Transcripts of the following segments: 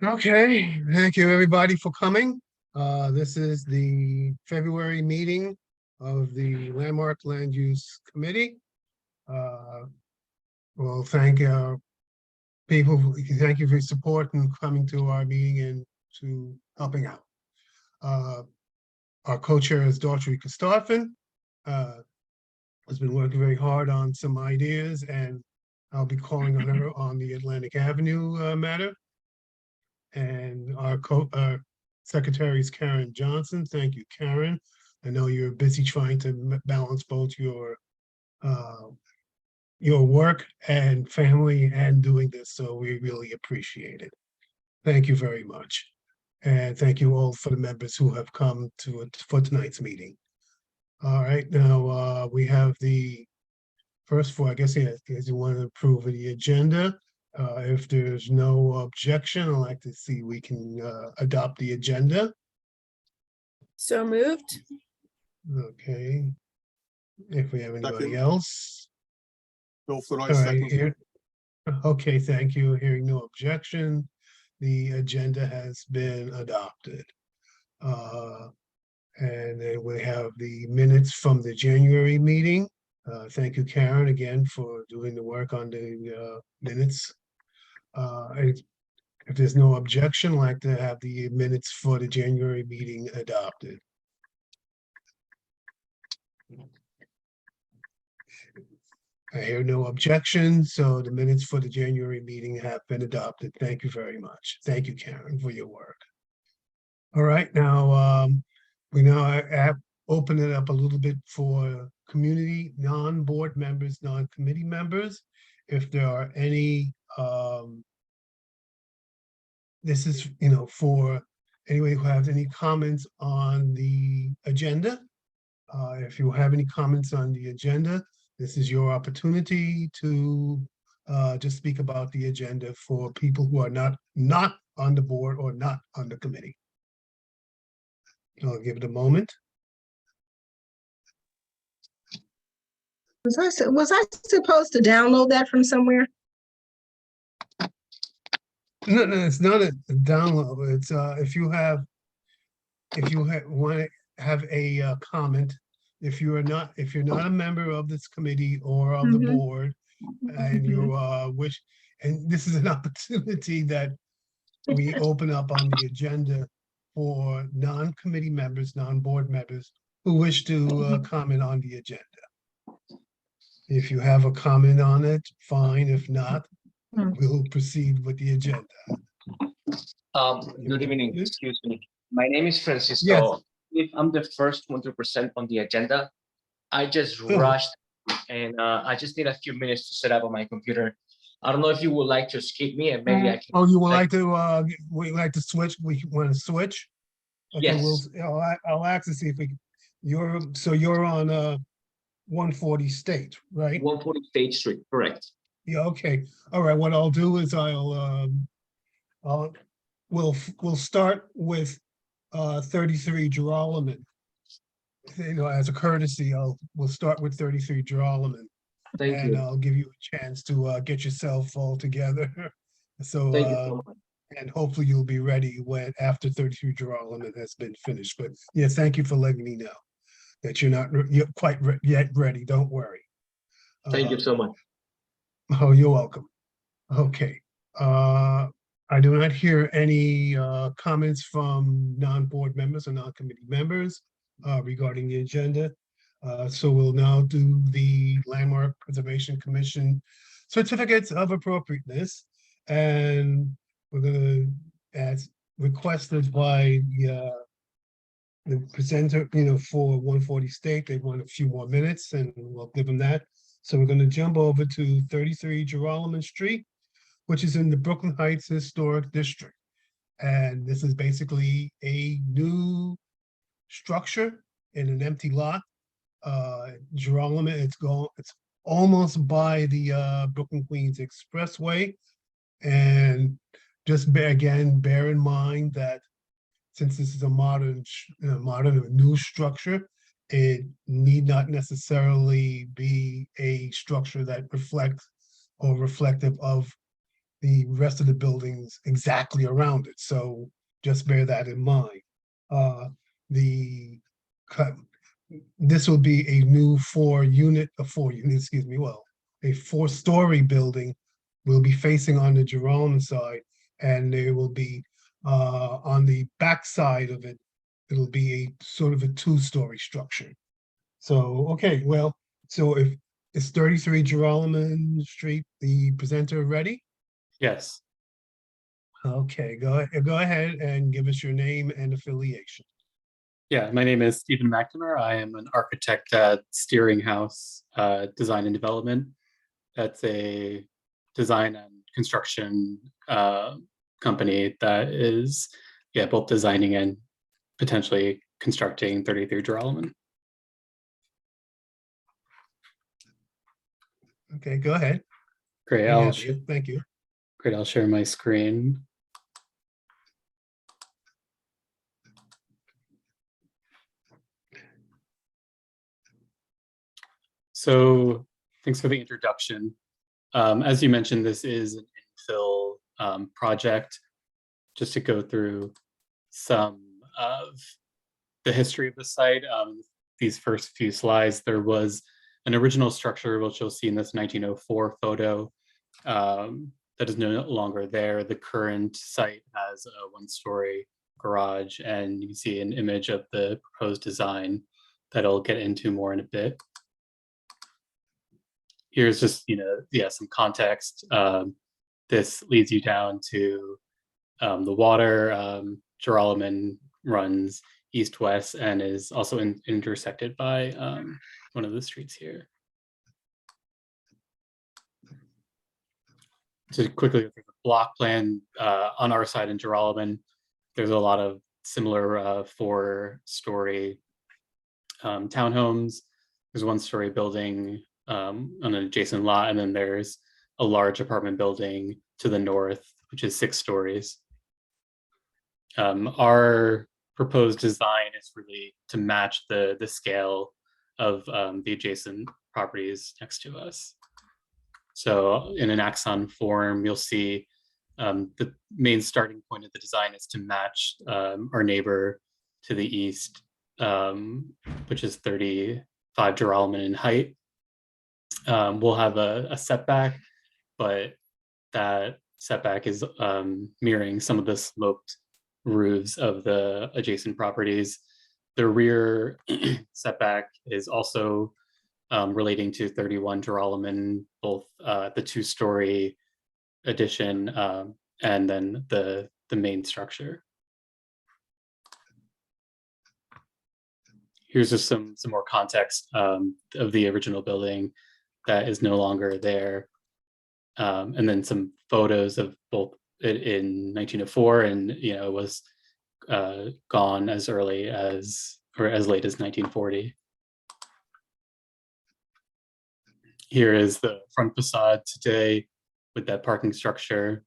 Okay, thank you everybody for coming. This is the February meeting of the Landmark Land Use Committee. We'll thank our people, thank you for your support and coming to our meeting and to helping out. Our co-chair is Daughtry Christoffen, has been working very hard on some ideas, and I'll be calling on her on the Atlantic Avenue matter. And our secretary is Karen Johnson. Thank you, Karen. I know you're busy trying to balance both your work and family and doing this, so we really appreciate it. Thank you very much. And thank you all for the members who have come for tonight's meeting. All right, now we have the first four, I guess, you want to approve of the agenda. If there's no objection, I'd like to see we can adopt the agenda. So moved. Okay. If we have anybody Second. else. Bill Floyd, All right, second. here. Okay, thank you. Hearing no objection, the agenda has been adopted. And then we have the minutes from the January meeting. Thank you, Karen, again for doing the work on the minutes. If there's no objection, I'd like to have the minutes for the January meeting adopted. I hear no objection, so the minutes for the January meeting have been adopted. Thank you very much. Thank you, Karen, for your work. All right, now we now have opened it up a little bit for community, non-board members, non-committee members. If there are any, this is, for anyone who has any comments on the agenda. If you have any comments on the agenda, this is your opportunity to just speak about the agenda for people who are not on the board or not on the committee. I'll give it a moment. Was I supposed to download that from somewhere? No, it's not a download. It's if you want to have a comment, if you're not a member of this committee or of the board, and you wish, and this is an opportunity that we open up on the agenda for non-committee members, non-board members who wish to comment on the agenda. If you have a comment on it, fine. If not, we'll proceed with the agenda. Good evening, excuse me. My name is Francisco. Yes. If I'm the first one to present on the agenda, I just rushed and I just need a few minutes to set up on my computer. I don't know if you would like to skip me and maybe I can. Oh, you would like to, we like to switch? We want to switch? Okay, Yes. I'll ask to see if you're on 140 State, right? 140 State Street, correct. Yeah, okay. All right, what I'll do is we'll start with 33 Joralemon. As a courtesy, we'll start with 33 Joralemon. Thank you. I'll give you a chance to get yourself all together. So, Thank you so much. And hopefully you'll be ready after 33 Joralemon has been finished. But yeah, thank you for letting me know that you're quite yet ready. Don't worry. Thank you so much. Oh, you're welcome. Okay. I do not hear any comments from non-board members or non-committee members regarding the agenda. So we'll now do the Landmark Preservation Commission certificates of appropriateness. And we're going to, as requested by the presenter, for 140 State, they want a few more minutes and we'll give them that. So we're going to jump over to 33 Joralemon Street, which is in the Brooklyn Heights Historic District. And this is basically a new structure in an empty lot. Joralemon, it's almost by the Brooklyn Queens Expressway. And just bear in mind that since this is a modern or new structure, it need not necessarily be a structure that reflects or reflective of the rest of the buildings exactly around it. So just bear that in mind. The cut, this will be a new a 4-story building will be facing on the Joralemon side, and there will be on the back side of it, it'll be a sort of a 2-story structure. So, okay, well, so if it's 33 Joralemon Street, the presenter ready? Yes. Okay, go ahead and give us your name and affiliation. Yeah, my name is Stephen McNamara. I am an architect at Steering House Design and Development. That's a design and construction company that is, yeah, both designing and potentially constructing 33 Joralemon. Okay, go ahead. Great. We have you. Thank you. Great. I'll share my screen. So thanks for the introduction. As you mentioned, this is an infill project. Just to go through some of the history of the site, these first few slides, there was an original structure, which you'll see in this 1904 photo, that is no longer there. The current site has a 1-story garage, and you can see an image of the proposed design that I'll get into more in a bit. Here's just, some context. This leads you down to the water. Joralemon runs east-west and is also intersected by one of the streets here. To quickly look at the block plan, on our side in Joralemon, there's a lot of similar 4-story townhomes. There's a 1-story building on an adjacent lot, and then there's a large apartment building to the north, which is 6 stories. Our proposed design is really to match the scale of the adjacent properties next to us. So in an axon form, you'll see the main starting point of the design is to match our neighbor to the east, which is 35 Joralemon in height. We'll have a setback, but that setback is mirroring some of the sloped roofs of the adjacent properties. The rear setback is also relating to 31 Joralemon, both the 2-story addition and then the main structure. Here's just some more context of the original building that is no longer there. And then some photos of both it in 1904 and it was gone as early as or as late as 1940. Here is the front facade today with that parking structure.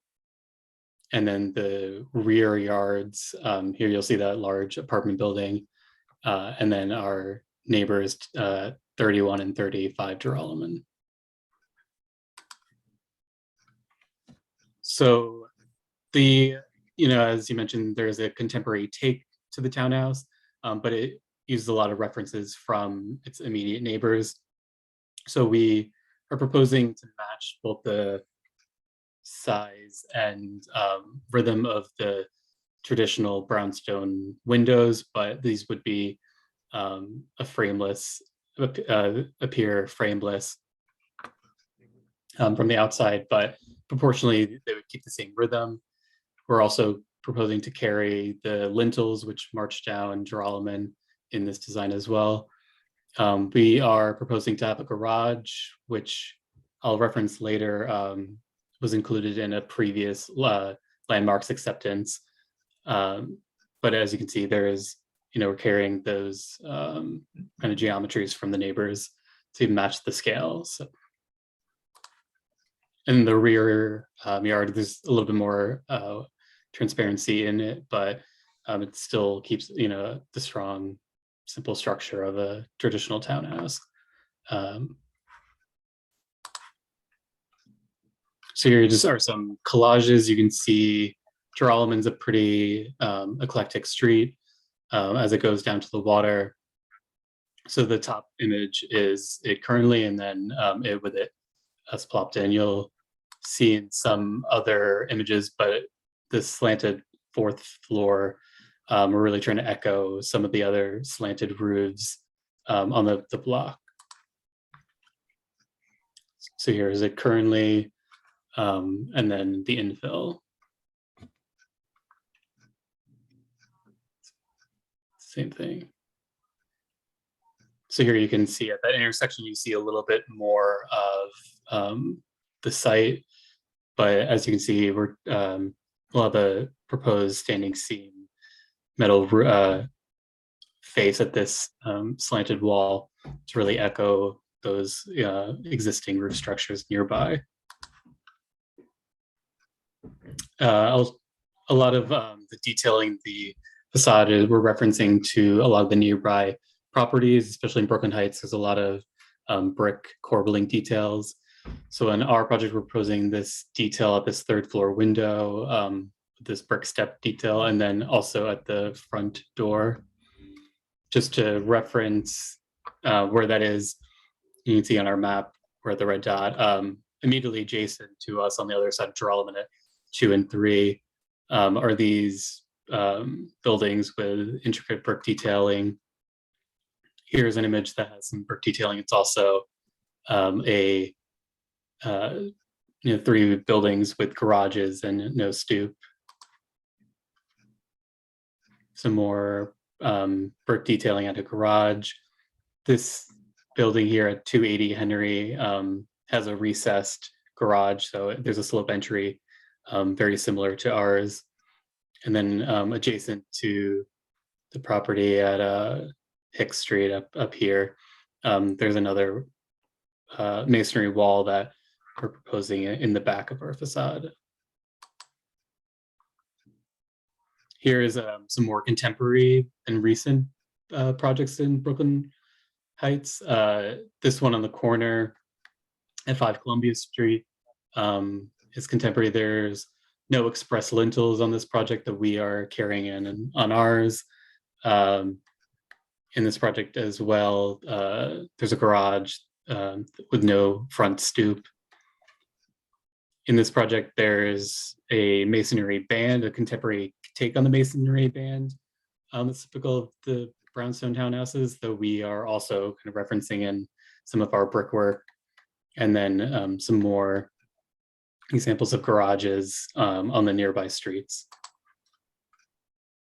And then the rear yards, here you'll see that large apartment building. And then our neighbors, 31 and 35 Joralemon. So as you mentioned, there's a contemporary take to the townhouse, but it uses a lot of references from its immediate neighbors. So we are proposing to match both the size and rhythm of the traditional brownstone windows, but these would be appear frameless from the outside, but proportionally they would keep the same rhythm. We're also proposing to carry the lintels, which march down Joralemon in this design as well. We are proposing to have a garage, which I'll reference later, was included in a previous landmarks acceptance. But as you can see, there is, we're carrying those kind of geometries from the neighbors to match the scales. So, in the rear yard, there's a little bit more transparency in it, but it still keeps, the strong, simple structure of a traditional townhouse. So here just are some collages. You can see Joralemon's a pretty eclectic street as it goes down to the water. So the top image is it currently, and then it with it as plopped in. You'll see in some other images, but this slanted fourth floor, we're really trying to echo some of the other slanted roofs on the block. So here is it currently, and then the infill. Same thing. So here you can see at that intersection, you see a little bit more of the site, but as you can see, we're a lot of the proposed standing seam metal face at this slanted wall to really echo those existing roof structures nearby. A lot of the detailing the facade we're referencing to a lot of the nearby properties, especially in Brooklyn Heights. There's a lot of brick corbelling details. So in our project, we're proposing this detail at this third floor window, this brick step detail, and then also at the front door. Just to reference where that is, you can see on our map where the red dot, immediately adjacent to us on the other side of Joralemon at 2 and 3 are these buildings with intricate brick detailing. Here's an image that has some brick detailing. It's also a 3 buildings with garages and no stoop. Some more brick detailing at a garage. This building here at 280 Henry has a recessed garage, so there's a slope entry very similar to ours. And then adjacent to the property at Hicks Street up here, there's another masonry wall that we're proposing in the back of our facade. Here is some more contemporary and recent projects in Brooklyn Heights. This one on the corner at 5 Columbia Street is contemporary. There's no express lintels on this project that we are carrying in on ours. In this project as well, there's a garage with no front stoop. In this project, there's a masonry band, a contemporary take on the masonry band. That's typical of the brownstone townhouses, though we are also kind of referencing in some of our brickwork, and then some more examples of garages on the nearby streets.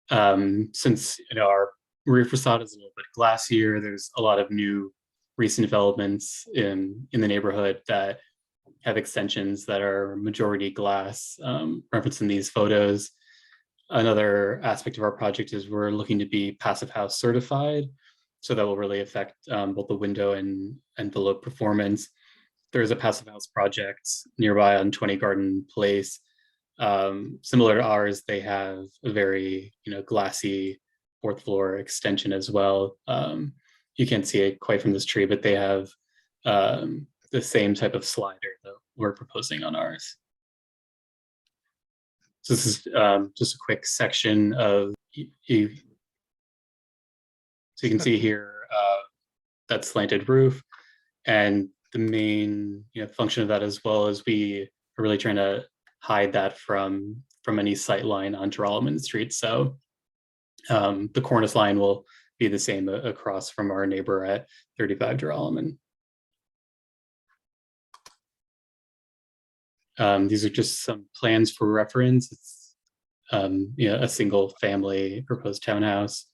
Since our rear facade is a little bit glassier, there's a lot of new recent developments in the neighborhood that have extensions that are majority glass, referenced in these photos. Another aspect of our project is we're looking to be Passive House certified, so that will really affect both the window and envelope performance. There's a Passive House project nearby on 20 Garden Place. Similar to ours, they have a very glassy 4th floor extension as well. You can't see it quite from this tree, but they have the same type of slider that we're proposing on ours. So this is just a quick section of you. So you can see here that slanted roof, and the main function of that as well is we are really trying to hide that from any sight line on Joralemon Street. So the cornice line will be the same across from our neighbor at 35 Joralemon. These are just some plans for reference. It's a single family proposed townhouse.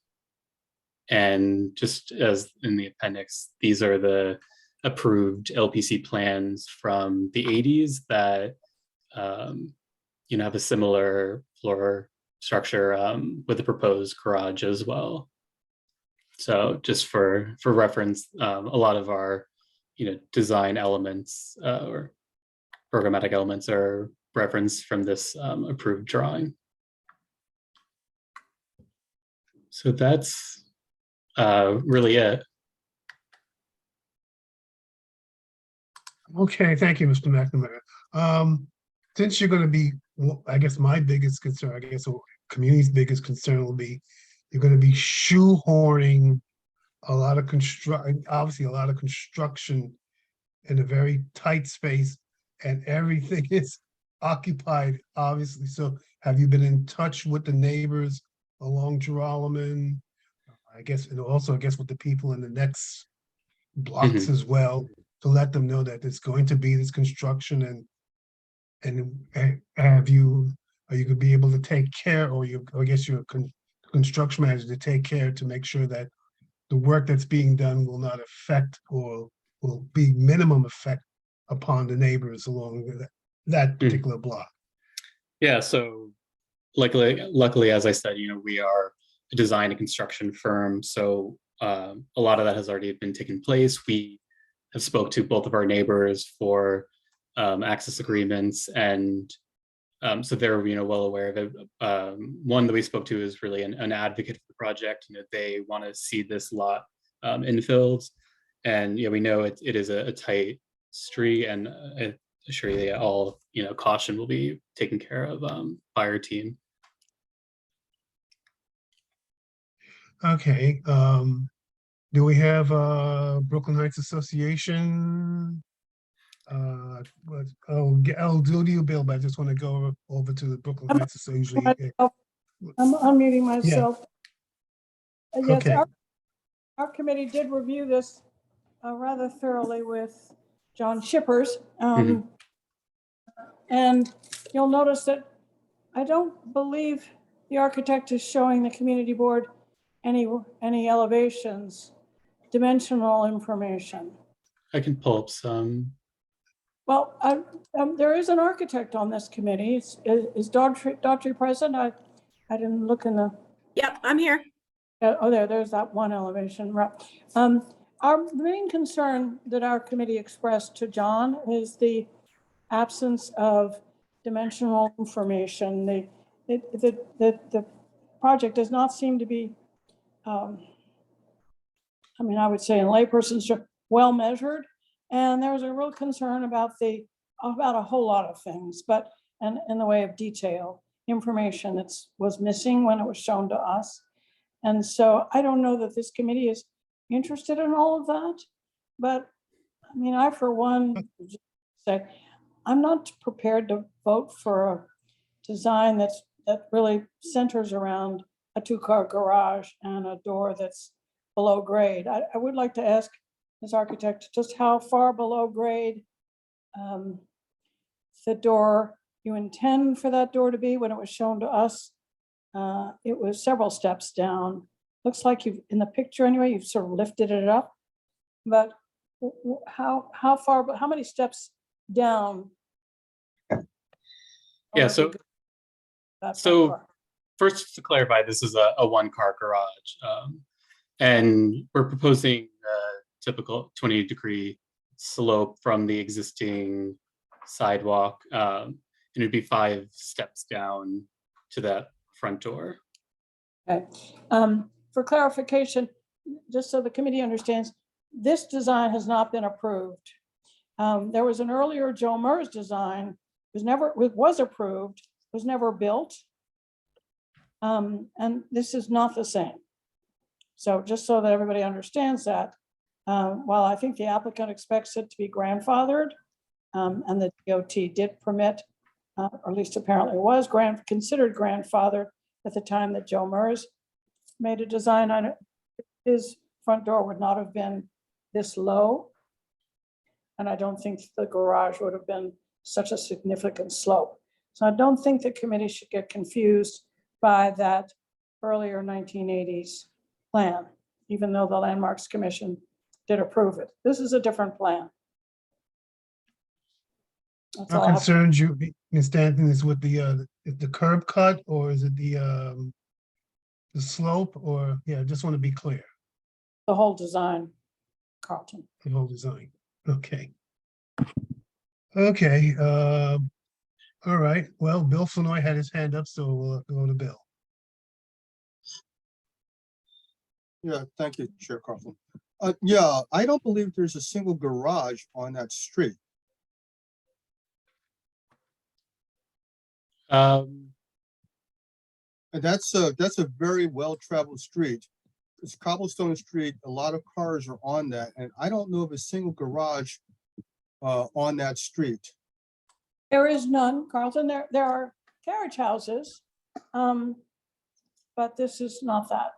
And just as in the appendix, these are the approved LPC plans from the 80s that have a similar floor structure with the proposed garage as well. So just for reference, a lot of our design elements or programmatic elements are referenced from this approved drawing. So that's really it. Okay, thank you, Mr. McNamara. since you're gonna be, well, I guess my biggest concern, I guess, or community's biggest concern will be, you're gonna be shoehorning a lot of obviously a lot of construction in a very tight space, and everything is occupied, obviously. So have you been in touch with the neighbors along Joralemon? I guess, and also, I guess, with the people in the next blocks as well, to let them know that there's going to be this construction, and are you gonna be able to take care, or I guess you're a construction manager, to take care to make sure that the work that's being done will not affect, or will be minimum effect upon the neighbors along that particular block? Yeah, so luckily, as I said, we are a design and construction firm, so a lot of that has already been taken place. We have spoke to both of our neighbors for access agreements, and so they're well aware of it. One that we spoke to is really an advocate for the project. They want to see this lot infilled, and we know it is a tight street, and I assure you that all caution will be taken care of by our team. Okay, do we have Brooklyn Heights Association? I'll do you, Bill, but I just want to go over to the Brooklyn Heights Association. I'm unmuting myself. Yes, Okay. our committee did review this rather thoroughly with John Shippers. And you'll notice that I don't believe the architect is showing the community board any elevations, dimensional information. I can pull up some. Well, there is an architect on this committee. Is Daughtry present? I didn't look in the. Yep, I'm here. Oh, there's that one elevation. Right. Our main concern that our committee expressed to John is the absence of dimensional information. The project does not seem to be, I would say in layperson's terms, well measured. And there was a real concern about a whole lot of things, but in the way of detail, information that was missing when it was shown to us. And so I don't know that this committee is interested in all of that, but I, for one, just say, I'm not prepared to vote for a design that really centers around a 2-car garage and a door that's below grade. I would like to ask this architect just how far below grade the door you intend for that door to be. When it was shown to us, it was several steps down. Looks like you've, in the picture anyway, you've sort of lifted it up, but how far, but how many steps down? Yeah, so first, to clarify, this is a 1-car garage, and we're proposing a typical 20-degree slope from the existing sidewalk, and it'd be 5 steps down to that front door. Okay. For clarification, just so the committee understands, this design has not been approved. There was an earlier Joe Murs design, was approved, was never built. And this is not the same. So just so that everybody understands that, while I think the applicant expects it to be grandfathered, and the DOT did permit, or at least apparently was considered grandfathered at the time that Joe Murs made a design on it, his front door would not have been this low. And I don't think the garage would have been such a significant slope. So I don't think the committee should get confused by that earlier 1980s plan, even though the Landmarks Commission did approve it. This is a different plan. That's How all I have. concerned you, Ms. Stanton, is with the curb cut, or is it the slope, or, yeah, I just want to be clear, The whole design, Carlton. the whole design. Okay. Okay, all right. Well, Bill Flournoy had his hand up, so we'll go to Bill. Yeah, thank you, Chair Coughlin. Yeah, I don't believe there's a single garage on that street. Um, And that's a very well-traveled street. It's cobblestone street, a lot of cars are on that, and I don't know of a single garage on that street. There is none, Carlton. There are carriage houses. But this is not that.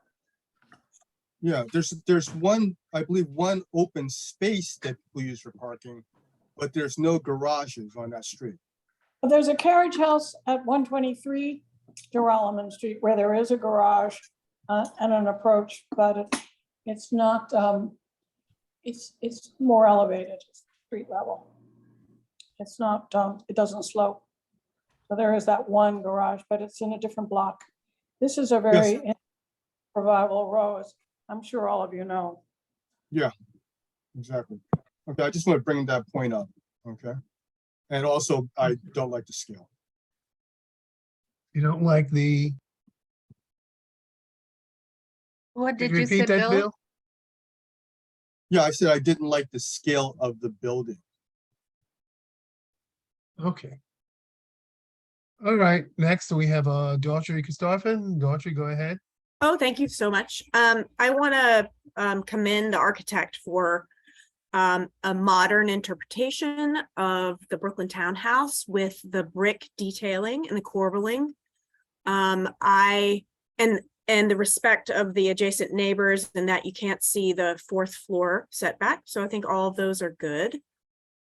Yeah, there's one, I believe, one open space that people use for parking, but there's no garages on that street. But there's a carriage house at 123 Joralemon Street where there is a garage and an approach, but it's not, it's more elevated, street level. It's not, it doesn't slope. So there is that one garage, but it's in a different block. This is a very revival row, as I'm sure all of you know. Yeah, exactly. Okay, I just want to bring that point up, okay? And also, I don't like the scale. You don't like the, What did did you you say, repeat that, Bill? Bill? Yeah, I said I didn't like the scale of the building. Okay. All right, next we have Daughtry Christophin. Daughtry, go ahead. Oh, thank you so much. I want to commend the architect for a modern interpretation of the Brooklyn townhouse with the brick detailing and the corbelling. And the respect of the adjacent neighbors and that you can't see the 4th floor setback. So I think all of those are good.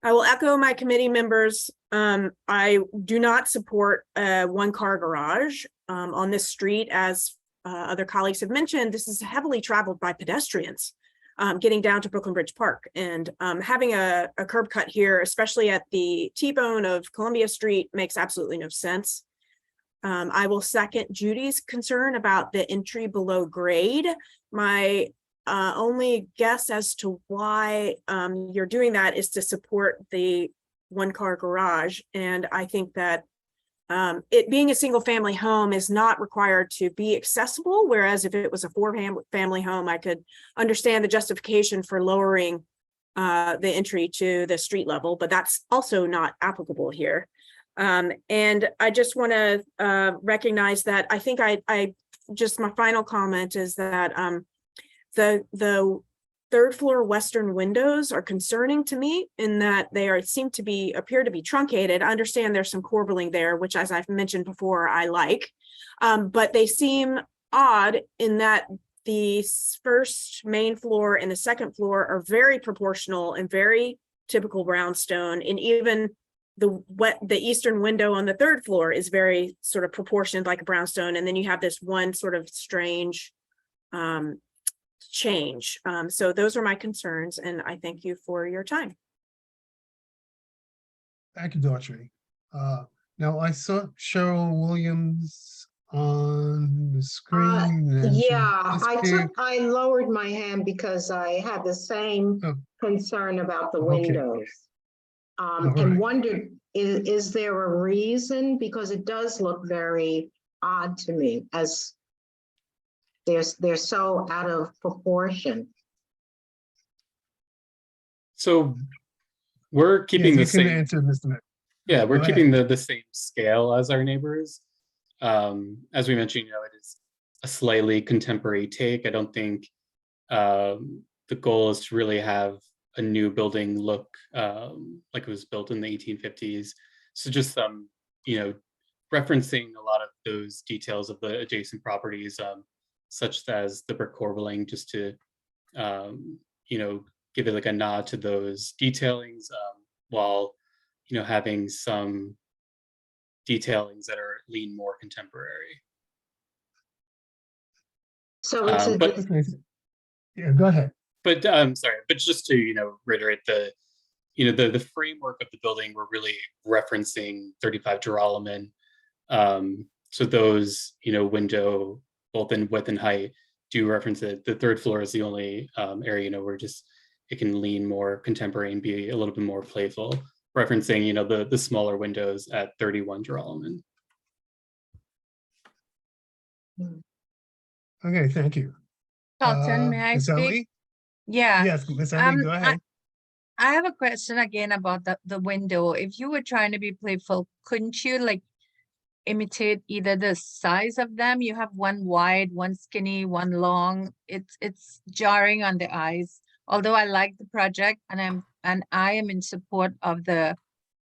I will echo my committee members. I do not support a 1-car garage on this street. As other colleagues have mentioned, this is heavily traveled by pedestrians getting down to Brooklyn Bridge Park, and having a curb cut here, especially at the T-bone of Columbia Street, makes absolutely no sense. I will second Judy's concern about the entry below grade. My only guess as to why you're doing that is to support the 1-car garage. And I think that it being a single family home is not required to be accessible. Whereas if it was a 4-family home, I could understand the justification for lowering the entry to the street level, but that's also not applicable here. And I just want to recognize that I think just my final comment is that the 3rd floor western windows are concerning to me in that they appear to be truncated. I understand there's some corbelling there, which, as I've mentioned before, I like, but they seem odd in that the first main floor and the 2nd floor are very proportional and very typical brownstone, and even the eastern window on the 3rd floor is very sort of proportioned like a brownstone, and then you have this one sort of strange change. So those are my concerns, and I thank you for your time. Thank you, Daughtry. Now I saw Cheryl Williams on the screen. and she Yeah, disappeared. I lowered my hand because I had the same Oh. concern about the Okay. windows. All And right. wondered, is there a reason? Because it does look very odd to me, as they're so out of proportion. so we're Yes, keeping the you can same. answer, Mr. Mayor. Yeah, we're Go keeping the same scale as our neighbors. As we mentioned, it is a slightly contemporary take. I don't think the goal is to really have a new building look like it was built in the 1850s. So just referencing a lot of those details of the adjacent properties, such as the brick corbelling, just to give it like a nod to those detailings, while having some detailings that are lean more contemporary. So it's a, But Okay. Yeah, go ahead. But I'm sorry, but just to reiterate the framework of the building, we're really referencing 35 Joralemon. So those window, both in width and height, do reference it. The 3rd floor is the only area where it can lean more contemporary and be a little bit more playful, referencing the smaller windows at 31 Joralemon. Okay, thank you. Carlton, may I Ms. speak? Ellie? Yeah, Yes, Ms. Ellie, go ahead. I have a question again about the window. If you were trying to be playful, couldn't you imitate either the size of them. You have one wide, one skinny, one long. It's jarring on the eyes. Although I like the project and I am in support of the,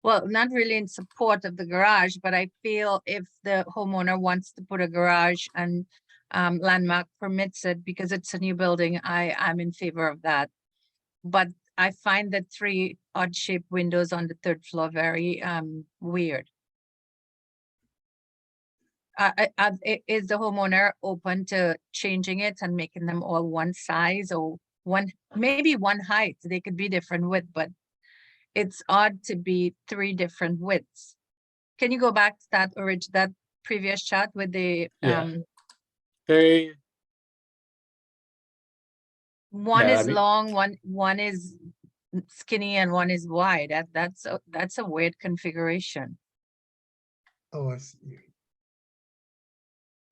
well, not really in support of the garage, but I feel if the homeowner wants to put a garage and landmark permits it because it's a new building, I'm in favor of that. But I find the 3 odd shaped windows on the 3rd floor very weird. Is the homeowner open to changing it and making them all one size or maybe one height? They could be different width, but it's odd to be 3 different widths. Can you go back to that previous chart with the Yeah. Very, one Yeah, I is mean- long, one is skinny, and one is wide. That's a weird configuration. Oh, I see.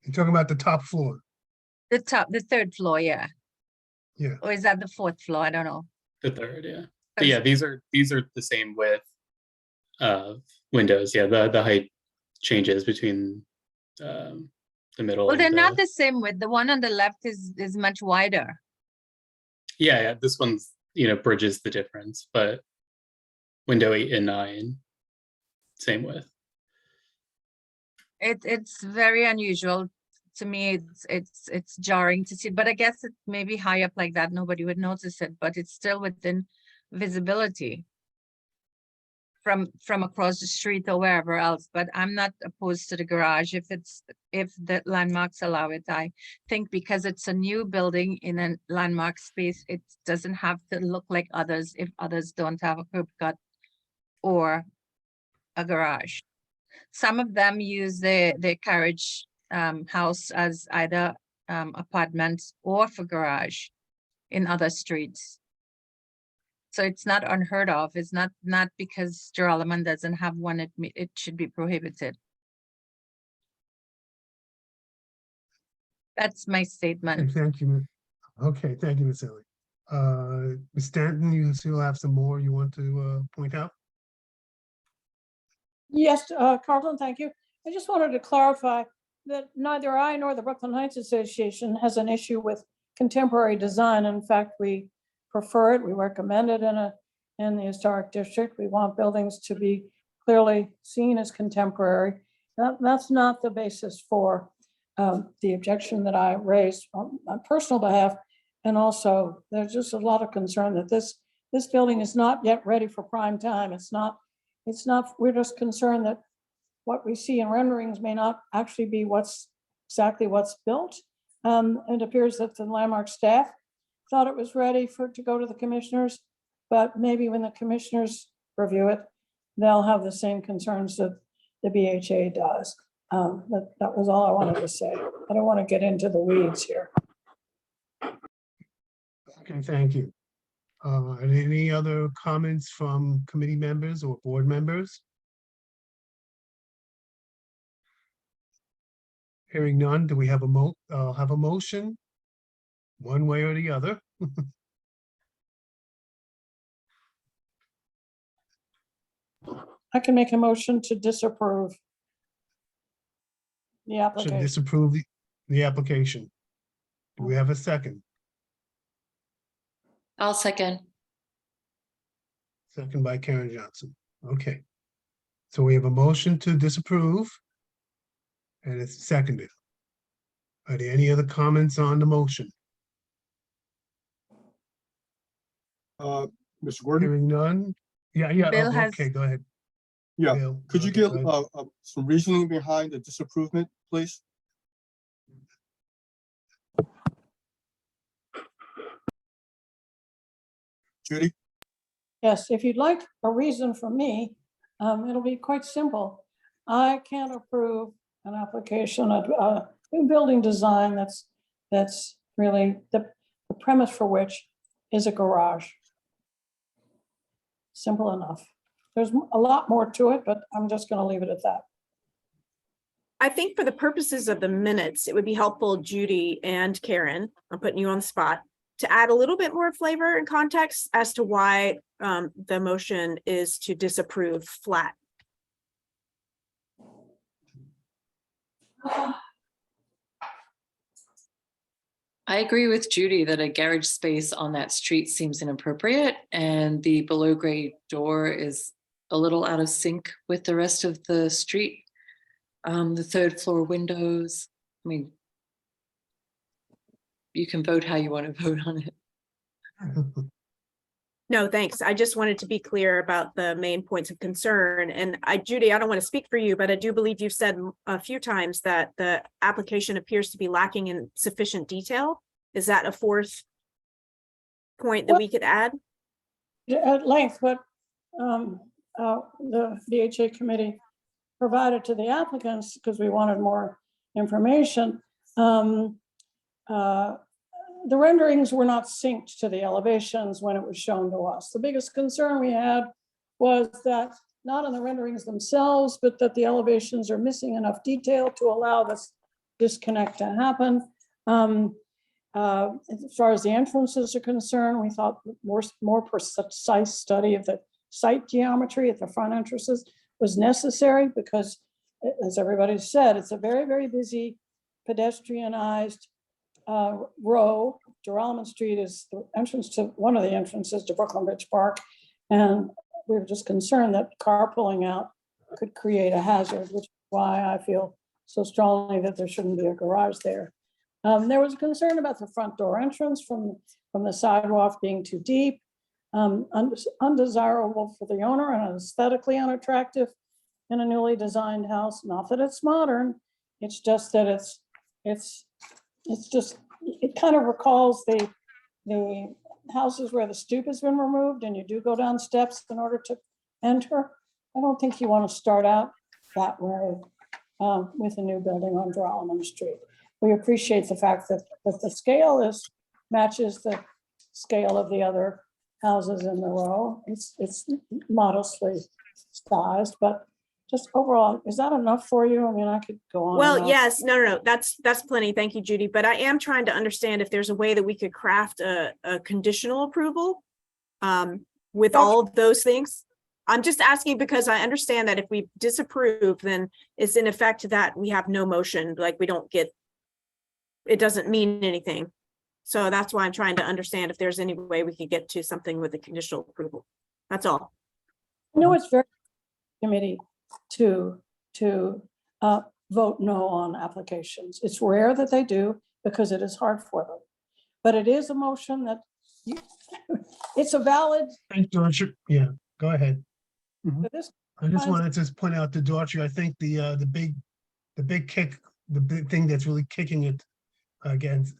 You're talking about the top floor. The 3rd floor, yeah. Yeah. Or is that the 4th floor? I don't know. the 3rd, yeah. But yeah, these are the same width of windows. Yeah, the height changes between the middle. Well, and they're not the same width. The one on the left is much wider. Yeah, this one's, bridges the difference, but window 8 and 9, same width. It's very unusual to me. It's jarring to see, but I guess it may be high up like that. Nobody would notice it, but it's still within visibility from across the street or wherever else. But I'm not opposed to the garage if the landmarks allow it. I think because it's a new building in a landmark space, it doesn't have to look like others if others don't have a curb cut or a garage. Some of them use the carriage house as either apartments or for garage in other streets. So it's not unheard of. It's not because Joralemon doesn't have one, it should be prohibited. That's my Okay, statement. thank you. Okay, thank you, Ms. Ellie. Ms. Stanton, you still have some more you want to point out? Yes, Carlton, thank you. I just wanted to clarify that neither I nor the Brooklyn Heights Association has an issue with contemporary design. In fact, we prefer it. We recommend it in the historic district. We want buildings to be clearly seen as contemporary. That's not the basis for the objection that I raised on personal behalf. And also, there's just a lot of concern that this building is not yet ready for prime time. It's not, we're just concerned that what we see in renderings may not actually be exactly what's built. It appears that the landmark staff thought it was ready to go to the commissioners, but maybe when the commissioners review it, they'll have the same concerns that the BHA does. That was all I wanted to say. I don't want to get into the weeds here. Okay, thank you. And any other comments from committee members or board members? Hearing none, do we have a motion? One way or the other? I can make a motion to disapprove the Should application. disapprove the application. Do we have a second? I'll second. Second by Karen Johnson. Okay. So we have a motion to disapprove. And it's seconded. Are there any other comments on the motion? Mr. Gordon, Hearing none? Yeah, Bill has- okay, go ahead. yeah, Bill, could you okay, give go ahead. some reasoning behind the disapprovement, please? Judy? Yes, if you'd like a reason from me, it'll be quite simple. I can't approve an application of a new building design that's really the premise for which is a garage. Simple enough. There's a lot more to it, but I'm just going to leave it at that. I think for the purposes of the minutes, it would be helpful, Judy and Karen, I'm putting you on the spot, to add a little bit more flavor and context as to why the motion is to disapprove flat. I agree with Judy that a garage space on that street seems inappropriate, and the below grade door is a little out of sync with the rest of the street. The third floor windows, I mean, you can vote how you want to vote on it. No, thanks. I just wanted to be clear about the main points of concern. And Judy, I don't want to speak for you, but I do believe you've said a few times that the application appears to be lacking in sufficient detail. Is that a fourth point that we could add? At length, what the DHA committee provided to the applicants, because we wanted more information, the renderings were not synced to the elevations when it was shown to us. The biggest concern we had was that not in the renderings themselves, but that the elevations are missing enough detail to allow this disconnect to happen. As far as the entrances are concerned, we thought more precise study of the site geometry at the front entrances was necessary because, as everybody said, it's a very, very busy pedestrianized row. Joralemon Street is the entrance to one of the entrances to Brooklyn Bridge Park. And we were just concerned that car pulling out could create a hazard, which is why I feel so strongly that there shouldn't be a garage there. There was a concern about the front door entrance from the sidewalk being too deep, undesirable for the owner and aesthetically unattractive in a newly designed house. Not that it's modern, it's just that it kind of recalls the houses where the stoop has been removed and you do go down steps in order to enter. I don't think you want to start out that way with a new building on Joralemon Street. We appreciate the fact that the scale matches the scale of the other houses in the row. It's modestly sized, but just overall, is that enough for you? I mean, I could go on. Well, yes, no, that's plenty. Thank you, Judy. But I am trying to understand if there's a way that we could craft a conditional approval with all of those things. I'm just asking because I understand that if we disapprove, then it's in effect that we have no motion, like we don't get, it doesn't mean anything. So that's why I'm trying to understand if there's any way we could get to something with a conditional approval. That's all. I know it's very committee to vote no on applications. It's rare that they do because it is hard for them. But it is a motion that it's a valid. Thank you, George. Yeah, go ahead. This I just wanted to point out to Daughtry, I think the big thing that's really kicking it against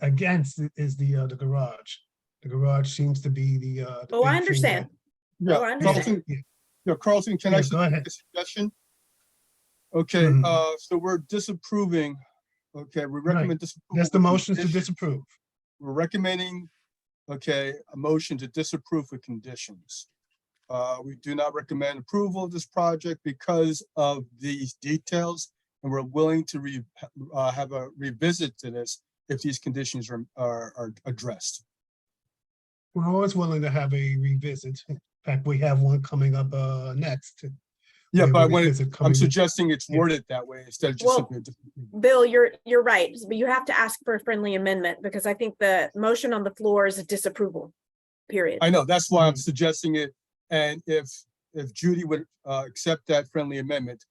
is the garage. The garage seems to be the Oh, I big thing understand. that- Oh, I understand. Carlton, can I Yes, go make ahead. a suggestion? Okay, Mhm. so we're disapproving. Okay, we recommend disapproval. That's the with motion to conditions. disapprove. We're recommending, okay, a motion to disapprove with conditions. We do not recommend approval of this project because of these details, and we're willing to have a revisit to this if these conditions are addressed. We're always willing to have a revisit. In fact, we have one coming up next. Yeah, We have but a I want revisit I'm coming in. suggesting it's Yeah. worded that way instead of just Well, simply a disapproval. Bill, you're right, but you have to ask for a friendly amendment because I think the motion on the floor is a disapproval, period. I know, that's why I'm suggesting it. And if Judy would accept that friendly amendment,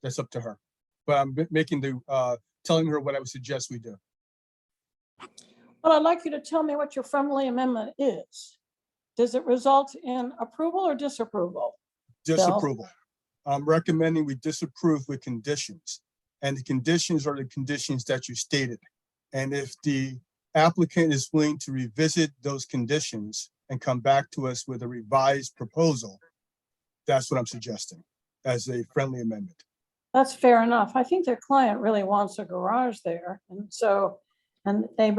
that's up to her. But I'm making telling her what I would suggest we do. Well, I'd like you to tell me what your friendly amendment is. Does it result in approval or disapproval? Disapproval. I'm recommending we disapprove with conditions. And the conditions are the conditions that you stated. And if the applicant is willing to revisit those conditions and come back to us with a revised proposal, that's what I'm suggesting as a friendly amendment. That's fair enough. I think their client really wants a garage there. And so, they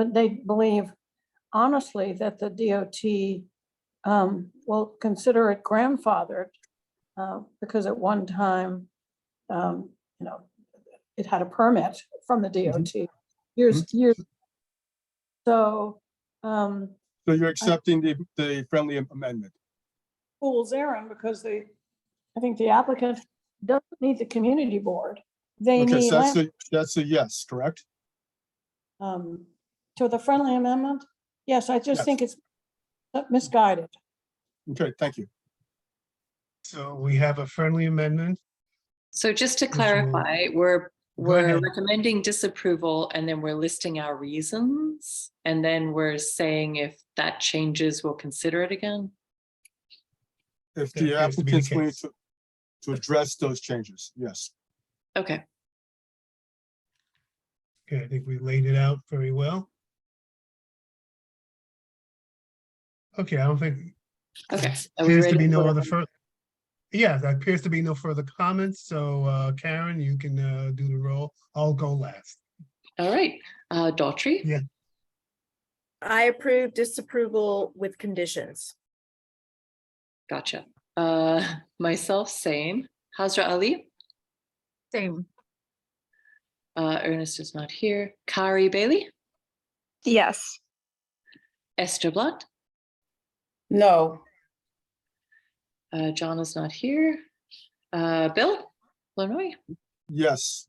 believe honestly that the DOT will consider it grandfathered because at one time, it had a permit from the DOT years. So. So you're accepting the friendly amendment? Fool's errand because I think the applicant doesn't need the community board They Okay, need, so that's a yes, correct? to the friendly amendment? Yes, I just Yes. think it's misguided. Okay, thank you. So we have a friendly amendment. So just to Which will- clarify, Go we're ahead. recommending disapproval and then we're listing our reasons. And then we're saying if that changes, we'll consider it again. If That the appears to be the applicant's willing case. to address those changes, yes. Okay, Okay, I think we laid it out very well. Okay, I don't think, okay. Are we appears to ready? be no for- other further. Yeah, there appears to be no further comments. So Karen, you can do the roll. I'll go last. All right, Daughtry? Yeah. I approve disapproval with conditions. Gotcha. Myself, same. Hazra Ali? Same. Ernest is not here. Kari Bailey? Yes. Esther Blunt? No. John is not here. Bill Lanoy? Yes,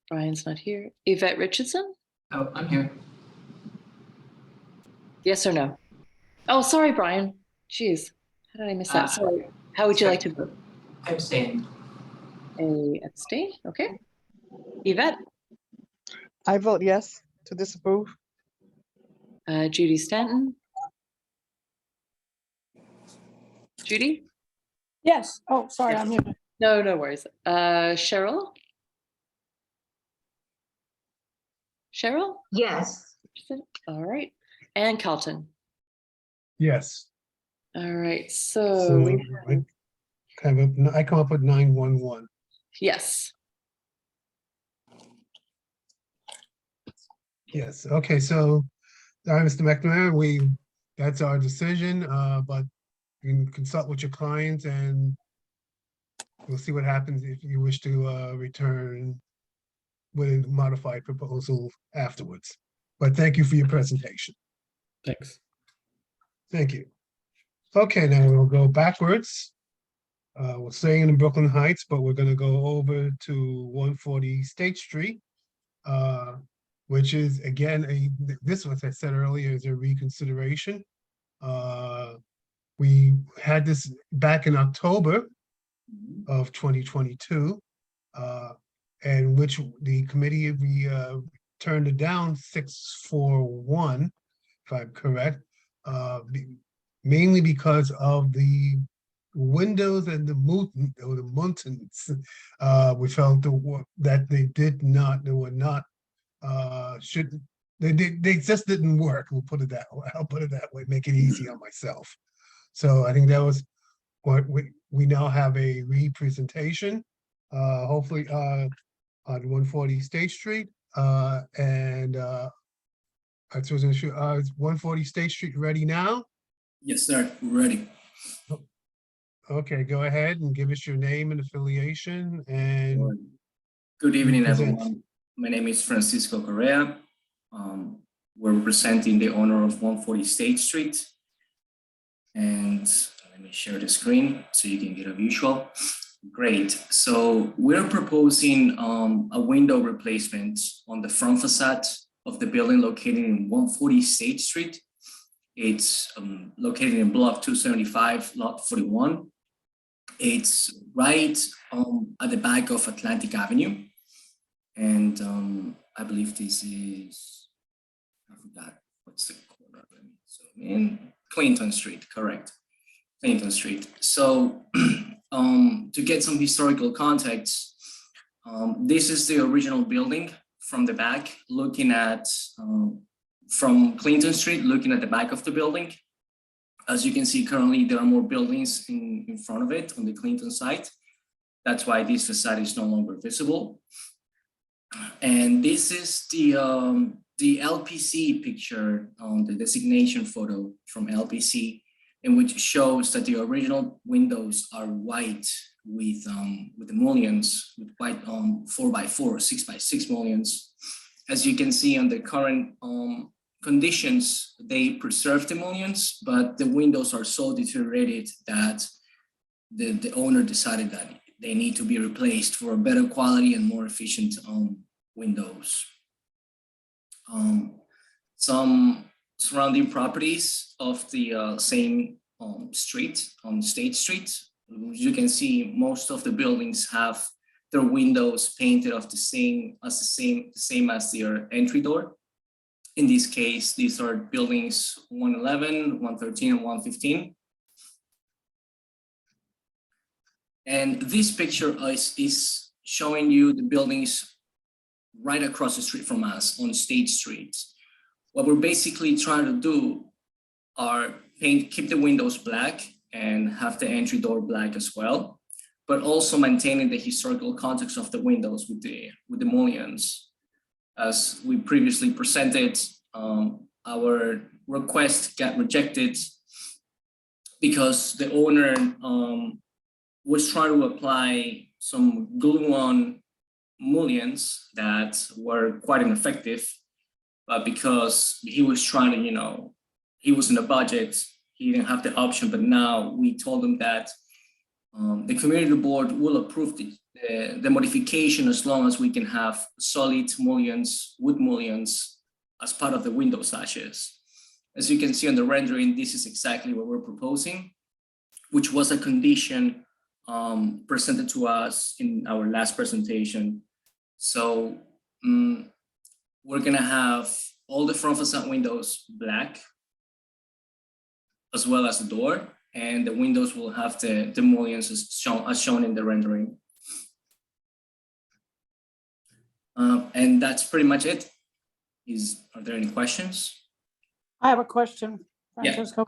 Brian's not here. Yvette Richardson? Oh, I'm here. Yes or no? Oh, sorry, Brian. Jeez, how did I miss that? Sorry. How would you like to vote? Abstain. A abstain? Okay. Yvette? I vote yes to disapprove. Judy Stanton? Judy? Yes, oh, sorry, I'm muted. No, no worries. Cheryl? Cheryl? Yes. All right. And Carlton? Yes. All right, So so we I come up with 911. yes. Yes, okay, so, Mr. McNamara, that's our decision, but you can consult with your clients and we'll see what happens if you wish to return with a modified proposal afterwards. But thank you for your presentation. Thanks. Thank you. Okay, now we'll go backwards. We're staying in Brooklyn Heights, but we're gonna go over to 140 State Street, which is again, this was I said earlier is a reconsideration. We had this back in October of 2022, and which the committee, we turned it down 6-4-1, if I'm correct, mainly because of the windows and the mountains. We felt that they were not, they just didn't work. We'll put it that way. I'll put it that way, make it easy on myself. So I think that was what we now have a representation, hopefully on 140 State Street, and I was gonna shoot, is 140 State Street ready now? Yes, sir. We're ready. Okay, go ahead and give us your name and affiliation and Good evening, present. everyone. My name is Francisco Correa. We're representing the owner of 140 State Street. And let me share the screen so you can get a visual. Great. So we're proposing a window replacement on the front facade of the building located in 140 State Street. It's located in block 275, lot 41. It's right at the back of Atlantic Avenue. And I believe this is, I forgot what's the corner. Let me zoom in. Clinton Street, correct. Clinton Street. So to get some historical context, this is the original building from the back, looking at, from Clinton Street, looking at the back of the building. As you can see, currently there are more buildings in front of it on the Clinton side. That's why this facade is no longer visible. And this is the LPC picture, the designation photo from LPC, in which shows that the original windows are white with the mullions, with white 4x4, 6x6 mullions. As you can see on the current conditions, they preserve the mullions, but the windows are so deteriorated that the owner decided that they need to be replaced for better quality and more efficient windows. Some surrounding properties of the same street, on State Street, you can see most of the buildings have their windows painted of the same as their entry door. In this case, these are buildings 111, 113, and 115. And this picture is showing you the buildings right across the street from us on State Street. What we're basically trying to do are keep the windows black and have the entry door black as well, but also maintaining the historical context of the windows with the mullions. As we previously presented, our request got rejected because the owner was trying to apply some glue-on mullions that were quite ineffective, but because he was trying to, he was in a budget, he didn't have the option. But now we told him that the community board will approve the modification as long as we can have solid mullions, wood mullions, as part of the window sashes. As you can see on the rendering, this is exactly what we're proposing, which was a condition presented to us in our last presentation. So we're gonna have all the front facade windows black, as well as the door, and the windows will have the mullions as shown in the rendering. And that's pretty much it. Are there any questions? I have a question, Yeah. Francisco.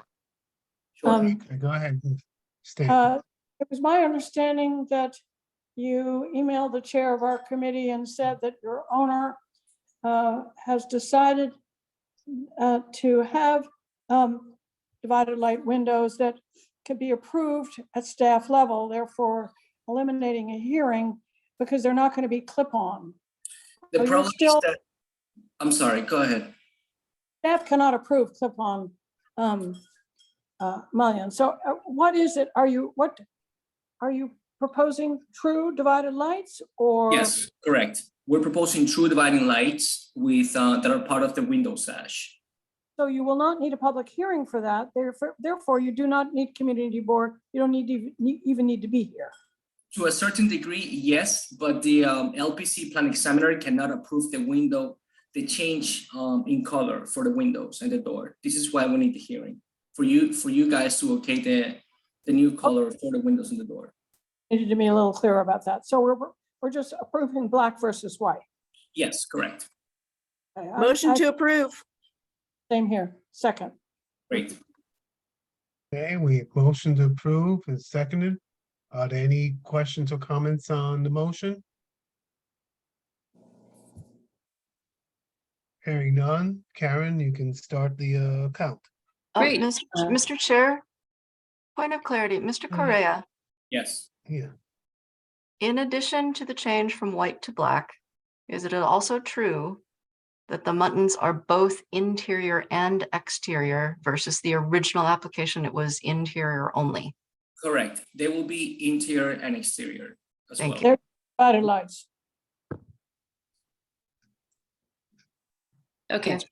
Sure. Okay, go ahead. Stan. It was my understanding that you emailed the chair of our committee and said that your owner has decided to have divided light windows that could be approved at staff level, therefore eliminating a hearing because they're not going to be clip-on. The Are you problem still- is that, I'm sorry, go ahead. Staff cannot approve clip-on mullions. So what is it? Are you proposing true divided lights or? Yes, correct. We're proposing true dividing lights with that are part of the window sash. So you will not need a public hearing for that. Therefore, you do not need community board. You don't even need to be here. To a certain degree, yes, but the LPC plan examiner cannot approve the change in color for the windows and the door. This is why we need the hearing for you guys to okay the new color for the windows and the door. Needed to be a little clearer about that. So we're just approving black versus white. Yes, correct. Okay, Motion to approve. Same here. Second. Great. Okay, we have motion to approve and seconded. Are there any questions or comments on the motion? Hearing none. Karen, you can start the count. Great. Mr. Chair, point of clarity, Mr. Correa, Yes. Yeah. in addition to the change from white to black, is it also true that the muttons are both interior and exterior versus the original application, it was interior only? Correct. They will be interior and exterior as Thank well. you. They're divided lights. Okay, Yes.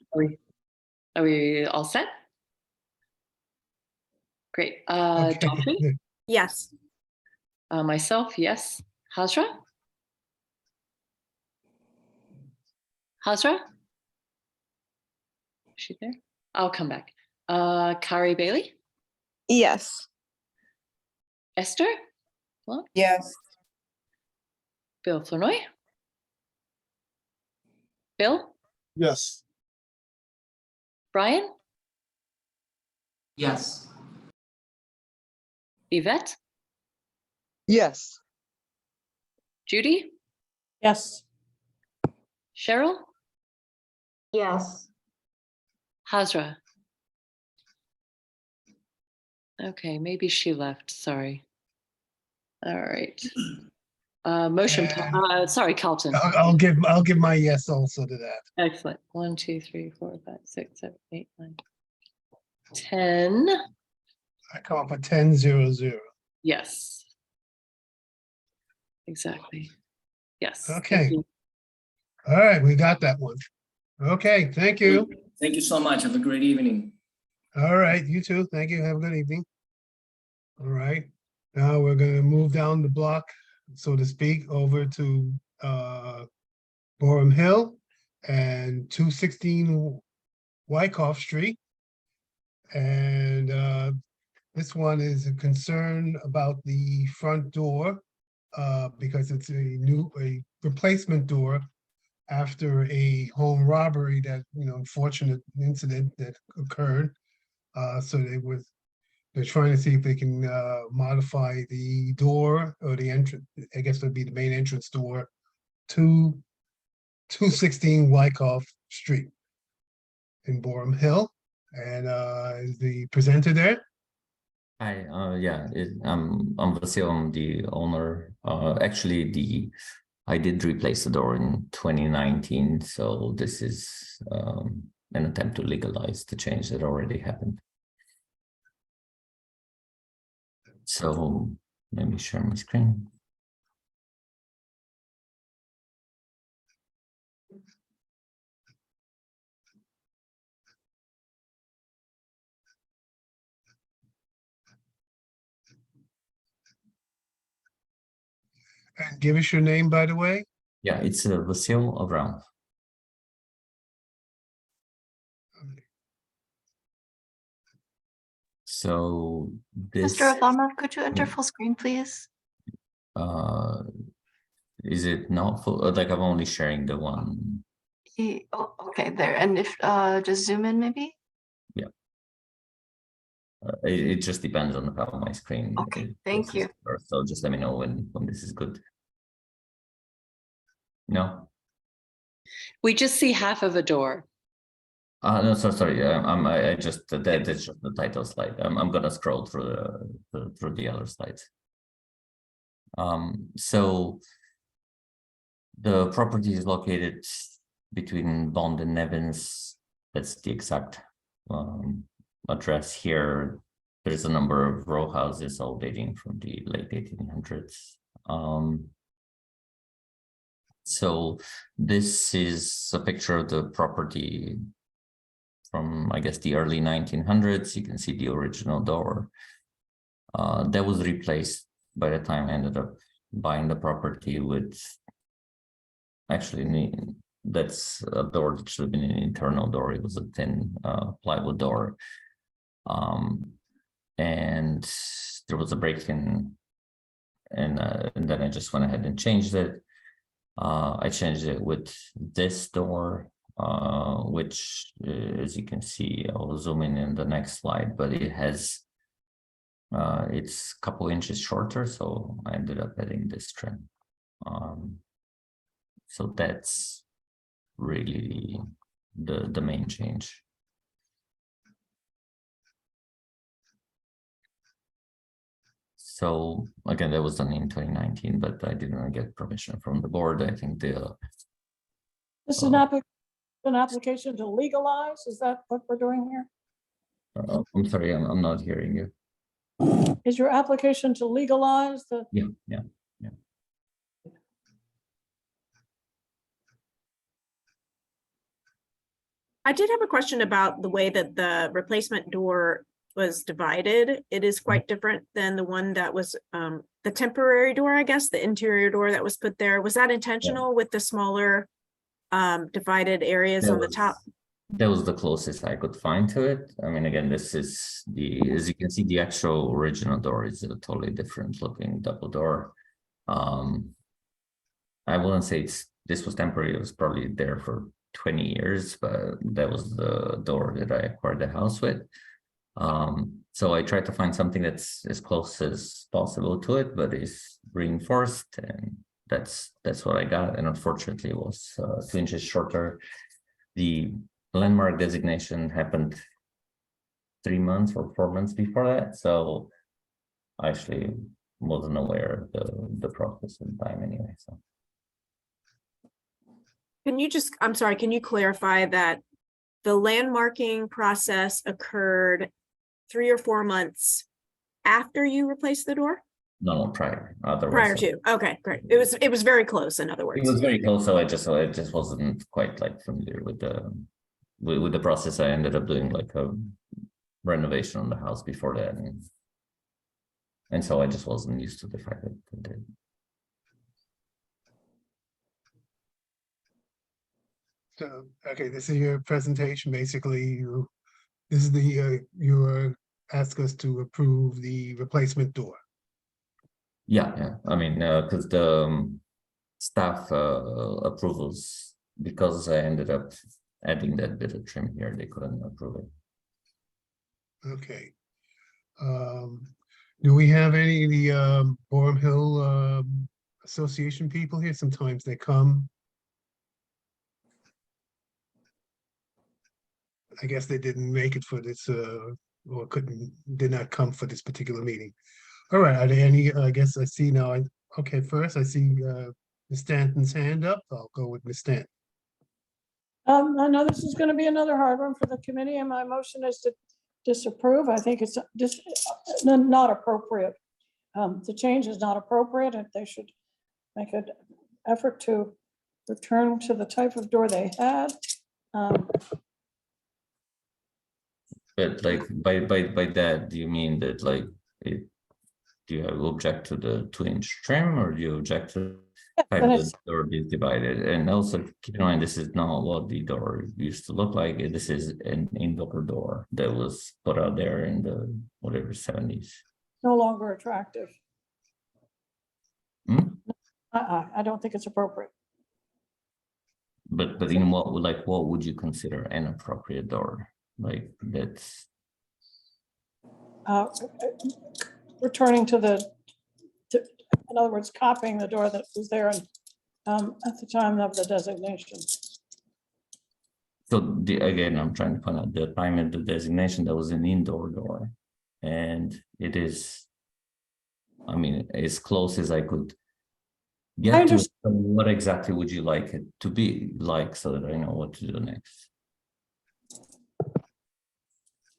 are we all set? Great. Okay. Dawntree? Yes. Myself, yes. Hazra? Hazra? Is she there? I'll come back. Kari Bailey? Yes. Esther? Well, Yes. Bill Flournoy? Bill? Yes. Brian? Yes. Yvette? Yes. Judy? Yes. Cheryl? Yes. Hazra? Okay, maybe she left, sorry. All right. Motion, sorry, Carlton. I'll give my yes also to that. Excellent. 1, 2, 3, 4, 5, 6, 7, 8, 9, 10. I come up with 10-0-0. Yes. exactly. Yes. thank Okay. you. All right, we got that one. Okay, thank you. Thank you so much. Have a great evening. All right, you too. Thank you. Have a good evening. All right, now we're gonna move down the block, so to speak, over to Boerum Hill and 216 Wyckoff Street. And this one is a concern about the front door because it's a replacement door after a home robbery that, unfortunate incident that occurred. So they're trying to see if they can modify the door or the entrance, I guess it'd be the main entrance door to 216 Wyckoff Street in Boerum Hill. And is the presenter there? Hi, yeah, I'm Vasil, I'm the owner. Actually, I did replace the door in 2019, so this is an attempt to legalize the change that already happened. So let me share my screen. And give us your name, by the way. Yeah, it's Vasil Avram. So this Mr. Obama, could you enter full screen, please? is it not full? Like I'm only sharing the one. Oh, okay, there. And if just zoom in maybe? Yeah. It just depends on how my screen. Okay, thank you. So just let me know when this is good. No. We just see half of a door. No, sorry. I just that's just the title slide. I'm gonna scroll through the other slides. So the property is located between Bond and Nevins. That's the exact address here. There's a number of row houses all dating from the late 1800s. So this is a picture of the property from, I guess, the early 1900s. You can see the original door. That was replaced by the time I ended up buying the property with, actually, that's a door that should have been an internal door. It was a thin plywood door. And there was a break-in, and then I just went ahead and changed it. I changed it with this door, which, as you can see, I'll zoom in the next slide, but it has, it's a couple inches shorter, so I ended up adding this trim. So that's really the main change. So again, that was done in 2019, but I didn't get permission from the board. I think This is an application to legalize. Is that what we're doing here? I'm sorry, I'm not hearing you. Is your application to legalize the? Yeah. I did have a question about the way that the replacement door was divided. It is quite different than the one that was the temporary door, I guess, the interior door that was put there. Was that intentional with the smaller divided areas on the top? That was the closest I could find to it. I mean, again, this is as you can see, the actual original door is a totally different looking double door. I wouldn't say this was temporary. It was probably there for 20 years, but that was the door that I acquired the house with. So I tried to find something that's as close as possible to it, but is reinforced, and that's what I got. And unfortunately, it was 2 inches shorter. The landmark designation happened 3 months or 4 months before that, so I actually wasn't aware of the process in time anyway. So Can you just, I'm sorry, can you clarify that the landmarking process occurred 3 or 4 months after you replaced the door? No, prior, otherwise. prior to, okay, great. It was very close, in other It words. was very close, so I just wasn't quite like familiar with the process. I ended up doing like a renovation on the house before that, and so I just wasn't used to the fact that So, okay, this is your presentation. Basically, this is you ask us to approve the replacement door. yeah. I mean, because the staff approvals, because I ended up adding that bit of trim here, they couldn't approve it. Okay. Do we have any of the Boerum Hill Association people here? Sometimes they come. I guess they didn't make it for this, or did not come for this particular meeting. All right, are there any, I guess I see now, okay, first I see Ms. Stanton's hand up. I'll go with Ms. Stanton. I know this is going to be another hard one for the committee, and my motion is to disapprove. I think it's just not appropriate. The change is not appropriate, and they should make an effort to return to the type of door they had. But like by that, do you mean that like do you object to the 2-inch trim, or do you object to the door is divided? And also keep in mind, this is not what the door used to look like. This is an indoor door that was put out there in the whatever 70s. No longer attractive. Hmm? I don't think it's appropriate. But in what would you consider an appropriate door? Like that's Returning to in other words, copying the door that was there at the time of the designation. so again, I'm trying to find out the time of the designation. That was an indoor door, and it is, I mean, as close as I could get to. What exactly would you like it to be like, so that I know what to do next?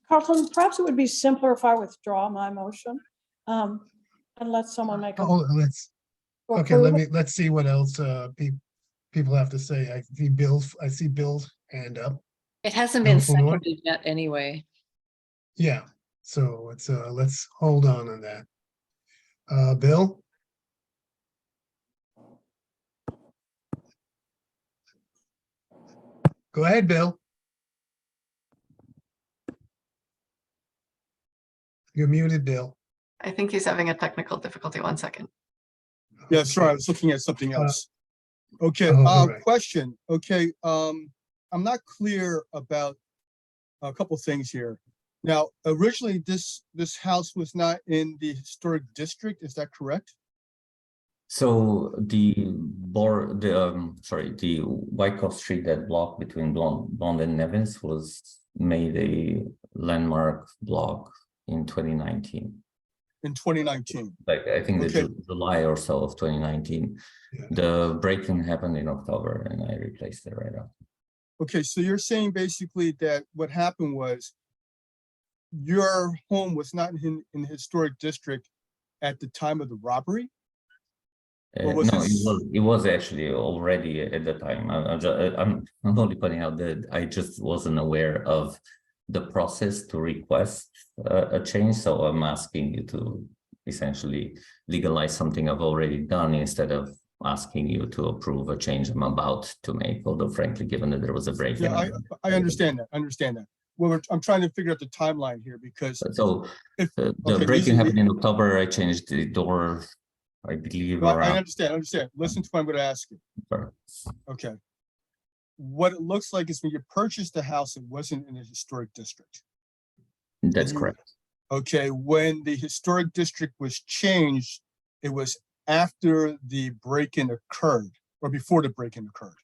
Carlton, perhaps it would be simpler if I withdraw my motion and let someone make a. Oh, let's see what else people have to say. I see Bill's hand up. It hasn't been Bill Fennoy? seconded yet anyway. Yeah, so let's hold on that. Bill? Go ahead, Bill. You're muted, Bill. I think he's having a technical difficulty. 1 second. Yeah, sorry, I was looking at something else. Okay, all right. question. Okay, I'm not clear about a couple things here. Now, originally, this house was not in the historic district, is that correct? So the Wyckoff Street, that block between Blonde and Nevins, was made a landmark block in 2019. In 2019. Like I think the July or so of 2019. Yeah. The break-in happened in October, and I replaced it right after. Okay, so you're saying basically that what happened was your home was not in the historic district at the time of the robbery? No, it was actually already at the time. I'm only pointing out that I just wasn't aware of the process to request a change. So I'm asking you to essentially legalize something I've already done, instead of asking you to approve a change I'm about to make. Although frankly, given that there was a break. Yeah, I understand that. Well, I'm trying to figure out the timeline here, because so the break-in happened in October. I changed the door, I believe. No, I understand. Listen to what I'm going to ask you. Sure. Okay. What it looks like is when you purchased the house, it wasn't in the historic district. That's correct. Okay, when the historic district was changed, it was after the break-in occurred, or before the break-in occurred?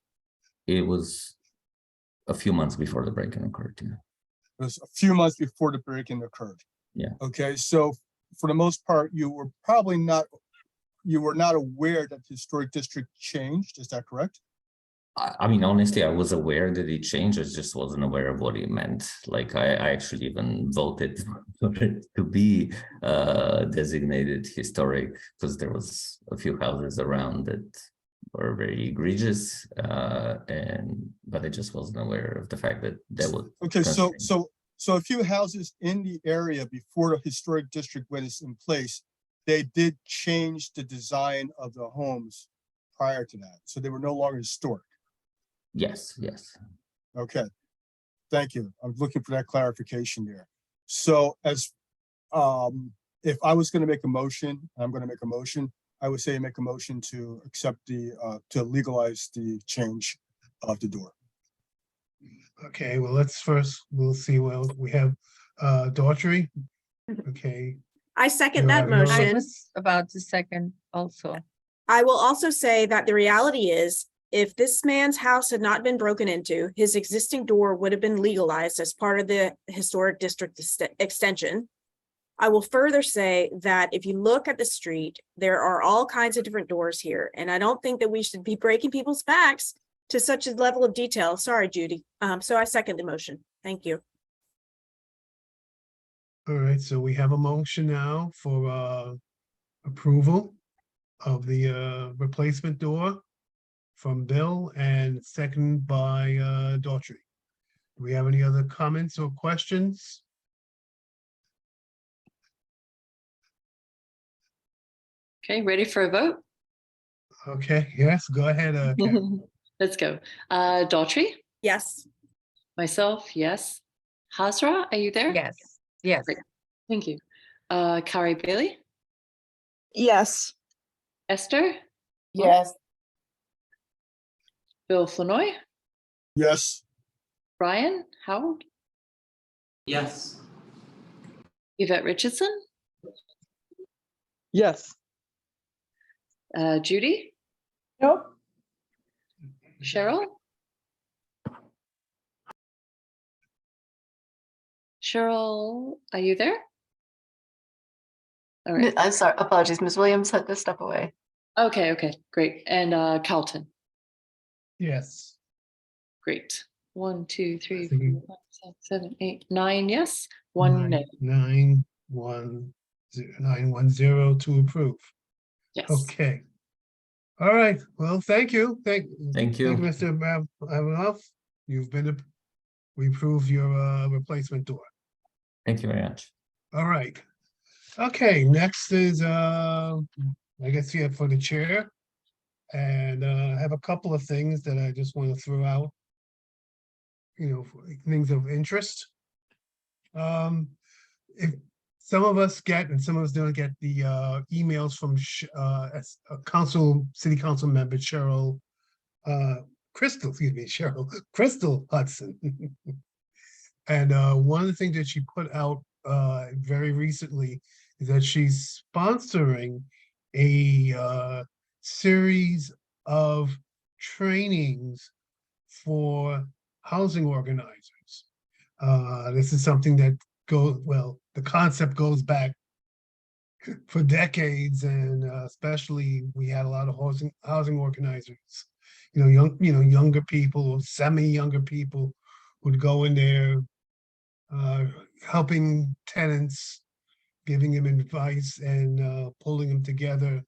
It was a few months before the break-in occurred. Yeah. It was a few months before the break-in occurred. Yeah. Okay, so for the most part, you were not aware that the historic district changed. Is that correct? I mean, honestly, I was aware that it changed. I just wasn't aware of what it meant. Like I actually even voted for it to be designated historic because there was a few houses around that were very egregious, but I just wasn't aware of the fact that that would. Okay, so a few houses in the area before the historic district went in place, they did change the design of the homes prior to that, so they were no longer historic. Yes, yes. Okay, thank you. I'm looking for that clarification there. So as, if I was gonna make a motion, I'm gonna make a motion, I would say make a motion to accept to legalize the change of the door. Okay, well, we'll see, well, we have Daughtry. Okay, I second You that have your- I motion. was about to second also. I will also say that the reality is, if this man's house had not been broken into, his existing door would have been legalized as part of the historic district extension. I will further say that if you look at the street, there are all kinds of different doors here, and I don't think that we should be breaking people's backs to such a level of detail. Sorry, Judy. So I second the motion. Thank you. all right, so we have a motion now for approval of the replacement door from Bill and second by Daughtry. Do we have any other comments or questions? Okay, ready for a vote? Okay, yes, go ahead. Kat. Let's go. Daughtry, Yes. myself, yes. Hazra, are you there? Yes, yes. Great. Thank you. Carrie Bailey, Yes. Esther, Yes. Bill Flanoy, Yes, Brian, Howard, Yes. Yvette Richardson, Yes. Judy, Nope. Cheryl? Cheryl, are you there? All right. I'm sorry, apologies. Ms. Williams had to step away. Okay, great. And Carlton, Yes. great. 1, 2, 3, think 4, 5, 6, 7, 8, 9, yes. 1 no. 910 to approve. Yes. Okay. All right, well, thank you. Thank you, you. Mr. Avanoff. We approve your replacement door. Thank you very much. All right. Okay, next is I guess for the chair. And I have a couple of things that I just want to throw out. Things of interest. If some of us get and some of us don't get the emails from city council member Cheryl Crystal Hudson. And one of the things that she put out very recently is that she's sponsoring a series of trainings for housing organizers. This is something that the concept goes back for decades, and especially we had a lot of housing organizers, younger people or semi-younger people would go in there, helping tenants, giving them advice and pulling them together,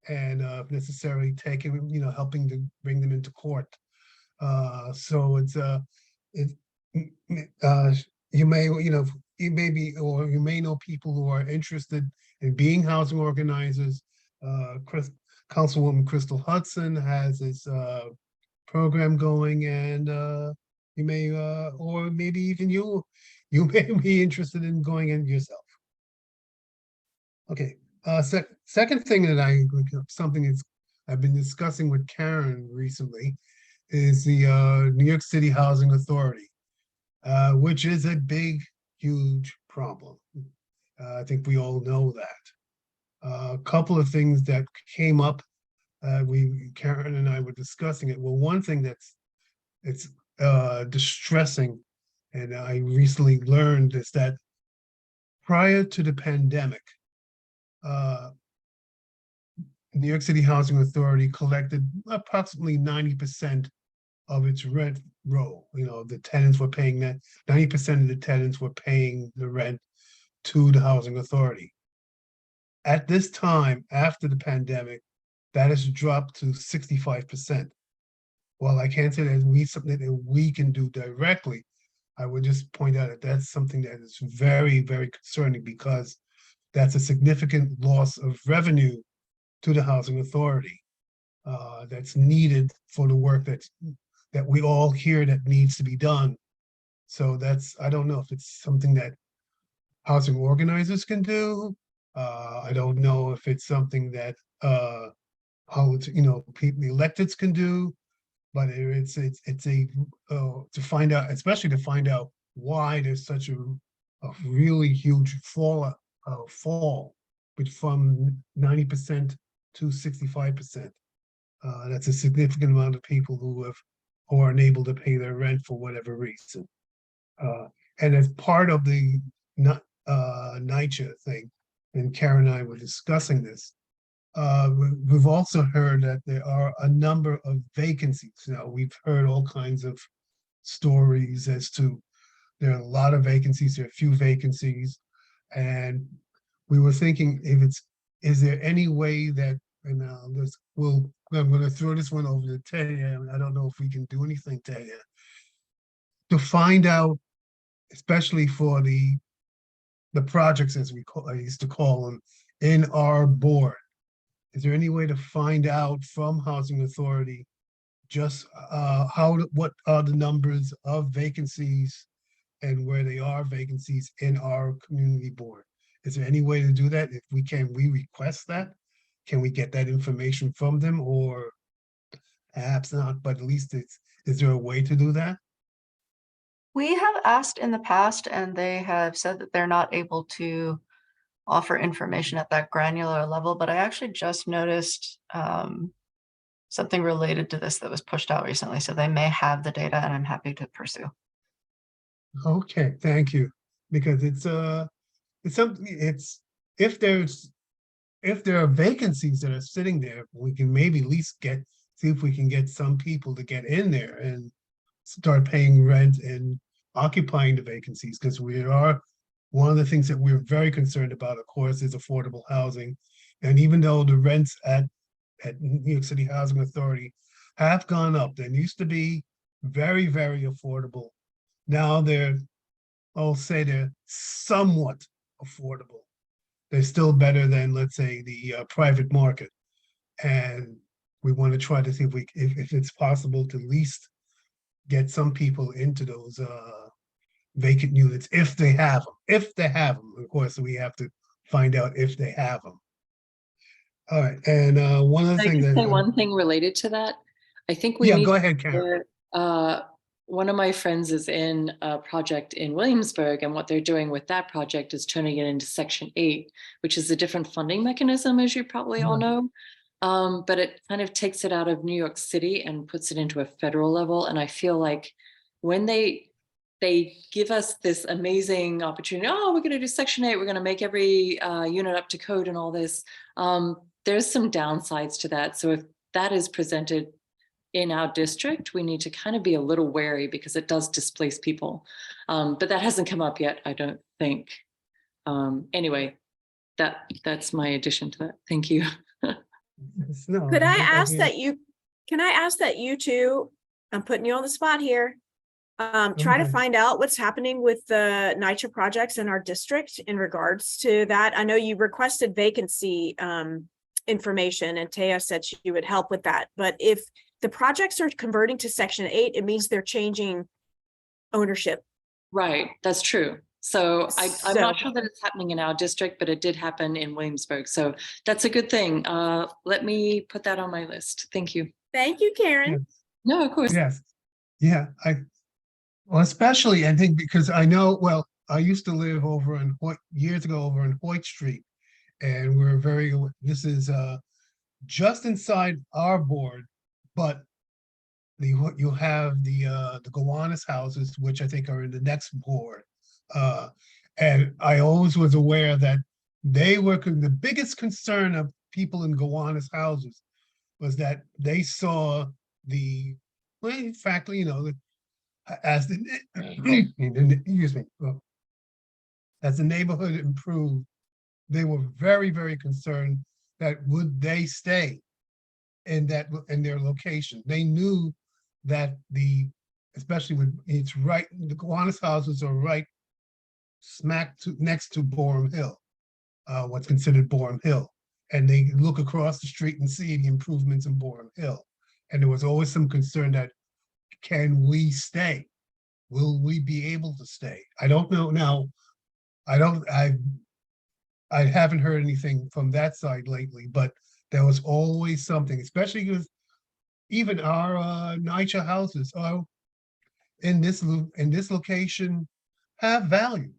and necessarily helping to bring them into court. So it's you may know people who are interested in being housing organizers. Councilwoman Crystal Hudson has this program going, and you may or maybe even you may be interested in going in yourself. Okay. Second thing that I've been discussing with Karen recently is the New York City Housing Authority, which is a big, huge problem. I think we all know that. A couple of things that came up, Karen and I were discussing it. Well, one thing it's distressing, and I recently learned, is that prior to the pandemic, New York City Housing Authority collected approximately 90% of its rent roll. You know, the tenants were paying that, 90% of the tenants were paying the rent to the housing authority. At this time, after the pandemic, that has dropped to 65%. While I can't say that something that we can do directly, I would just point out that that's something that is very, very concerning, because that's a significant loss of revenue to the housing authority that's needed for the work that we all hear that needs to be done. So I don't know if it's something that housing organizers can do. I don't know if it's something that people, the electeds can do, but it's a to find out, especially to find out why there's such a really huge fall but from 90% to 65%. That's a significant amount of people who are unable to pay their rent for whatever reason. And as part of the NYCHA thing, and Karen and I were discussing this, we've also heard that there are a number of vacancies. Now, we've heard all kinds of stories as to there are a lot of vacancies, there are a few vacancies, and we were thinking, is there any way that, and I'm going to throw this one over to Taya, and I don't know if we can do anything, Taya, to find out, especially for the projects, as I used to call them, in our board. Is there any way to find out from Housing Authority just what are the numbers of vacancies and where they are vacancies in our community board? Is there any way to do that? If we can, we request that? Can we get that information from them, or perhaps not, but at least is there a way to do that? We have asked in the past, and they have said that they're not able to offer information at that granular level, but I actually just noticed something related to this that was pushed out recently, so they may have the data, and I'm happy to pursue. Okay, thank you. Because it's something, if there are vacancies that are sitting there, we can maybe at least see if we can get some people to get in there and start paying rent and occupying the vacancies, because one of the things that we're very concerned about, of course, is affordable housing. And even though the rents at New York City Housing Authority have gone up, they used to be very, very affordable. Now I'll say they're somewhat affordable. They're still better than, let's say, the private market. And we want to try to see if it's possible to at least get some people into those vacant units, if they have them. If they have them, of course, we have to find out if they have them. All right, and one other thing that— say one thing related to that. I think we yeah, need go ahead, Karen. one of my friends is in a project in Williamsburg, and what they're doing with that project is turning it into Section 8, which is a different funding mechanism, as you probably all know. But it kind of takes it out of New York City and puts it into a federal level. And I feel like when they give us this amazing opportunity, oh, we're going to do Section 8, we're going to make every unit up to code and all this, there's some downsides to that. So if that is presented in our district, we need to kind of be a little wary, because it does displace people. But that hasn't come up yet, I don't think. Anyway, that's my addition to that. Thank you. Could I ask that you two, I'm putting you on the spot here, try to Okay. find out what's happening with the NYCHA projects in our district in regards to that. I know you requested vacancy information, and Taya said she would help with that. But if the projects are converting to Section 8, it means they're changing ownership. Right, that's true. So I'm not sure that it's happening in our district, but it did happen in Williamsburg. So that's a good thing. Let me put that on my list. Thank you. Thank you, Karen. Yes. No, of course. Yes. Yeah, well, especially I think because I know, well, I used to live years ago over in Hoyt Street, and this is just inside our board, but you have the Gowanus houses, which I think are in the next board. And I always was aware that they were the biggest concern of people in Gowanus houses was that they saw well, in fact, you know, as the, excuse me, as the neighborhood improved, they were very, very concerned that would they stay in their location. They knew that especially when it's right, the Kiwanis houses are right next to Boerum Hill, what's considered Boerum Hill. And they look across the street and see the improvements in Boerum Hill. And there was always some concern that, can we stay? Will we be able to stay? I don't know now. I haven't heard anything from that side lately, but there was always something, especially because even our NYCHA houses are in this location have value.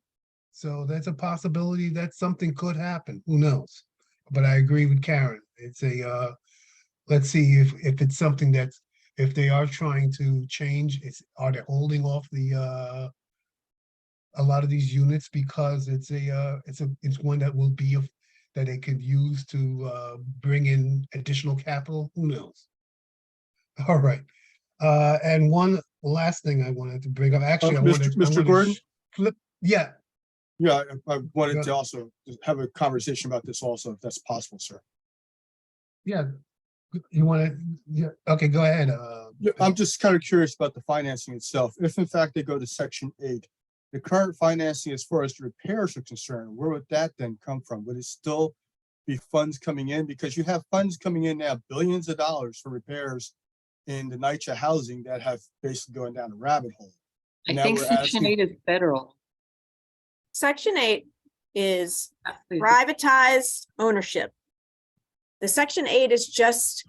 So that's a possibility that something could happen. Who knows? But I agree with Karen. It's let's see if it's something that's, if they are trying to change, are they holding off a lot of these units because it's one that will be that they could use to bring in additional capital. Who knows? All right. And one last thing I wanted to bring up. Actually, Mr. Gordon? Flip. Yeah. Yeah, I wanted to also have a conversation about this also, if that's possible, sir. Yeah. You want to? Yeah. Okay, go ahead. Yeah, I'm just kind of curious about the financing itself. If in fact they go to Section 8, the current financing as far as the repairs are concerned, where would that then come from? Would it still be funds coming in? Because you have funds coming in now, billions of dollars for repairs in the NYCHA housing that have basically going down a rabbit hole. I think Section 8 is federal. Section 8 is privatized ownership. The Section 8 is just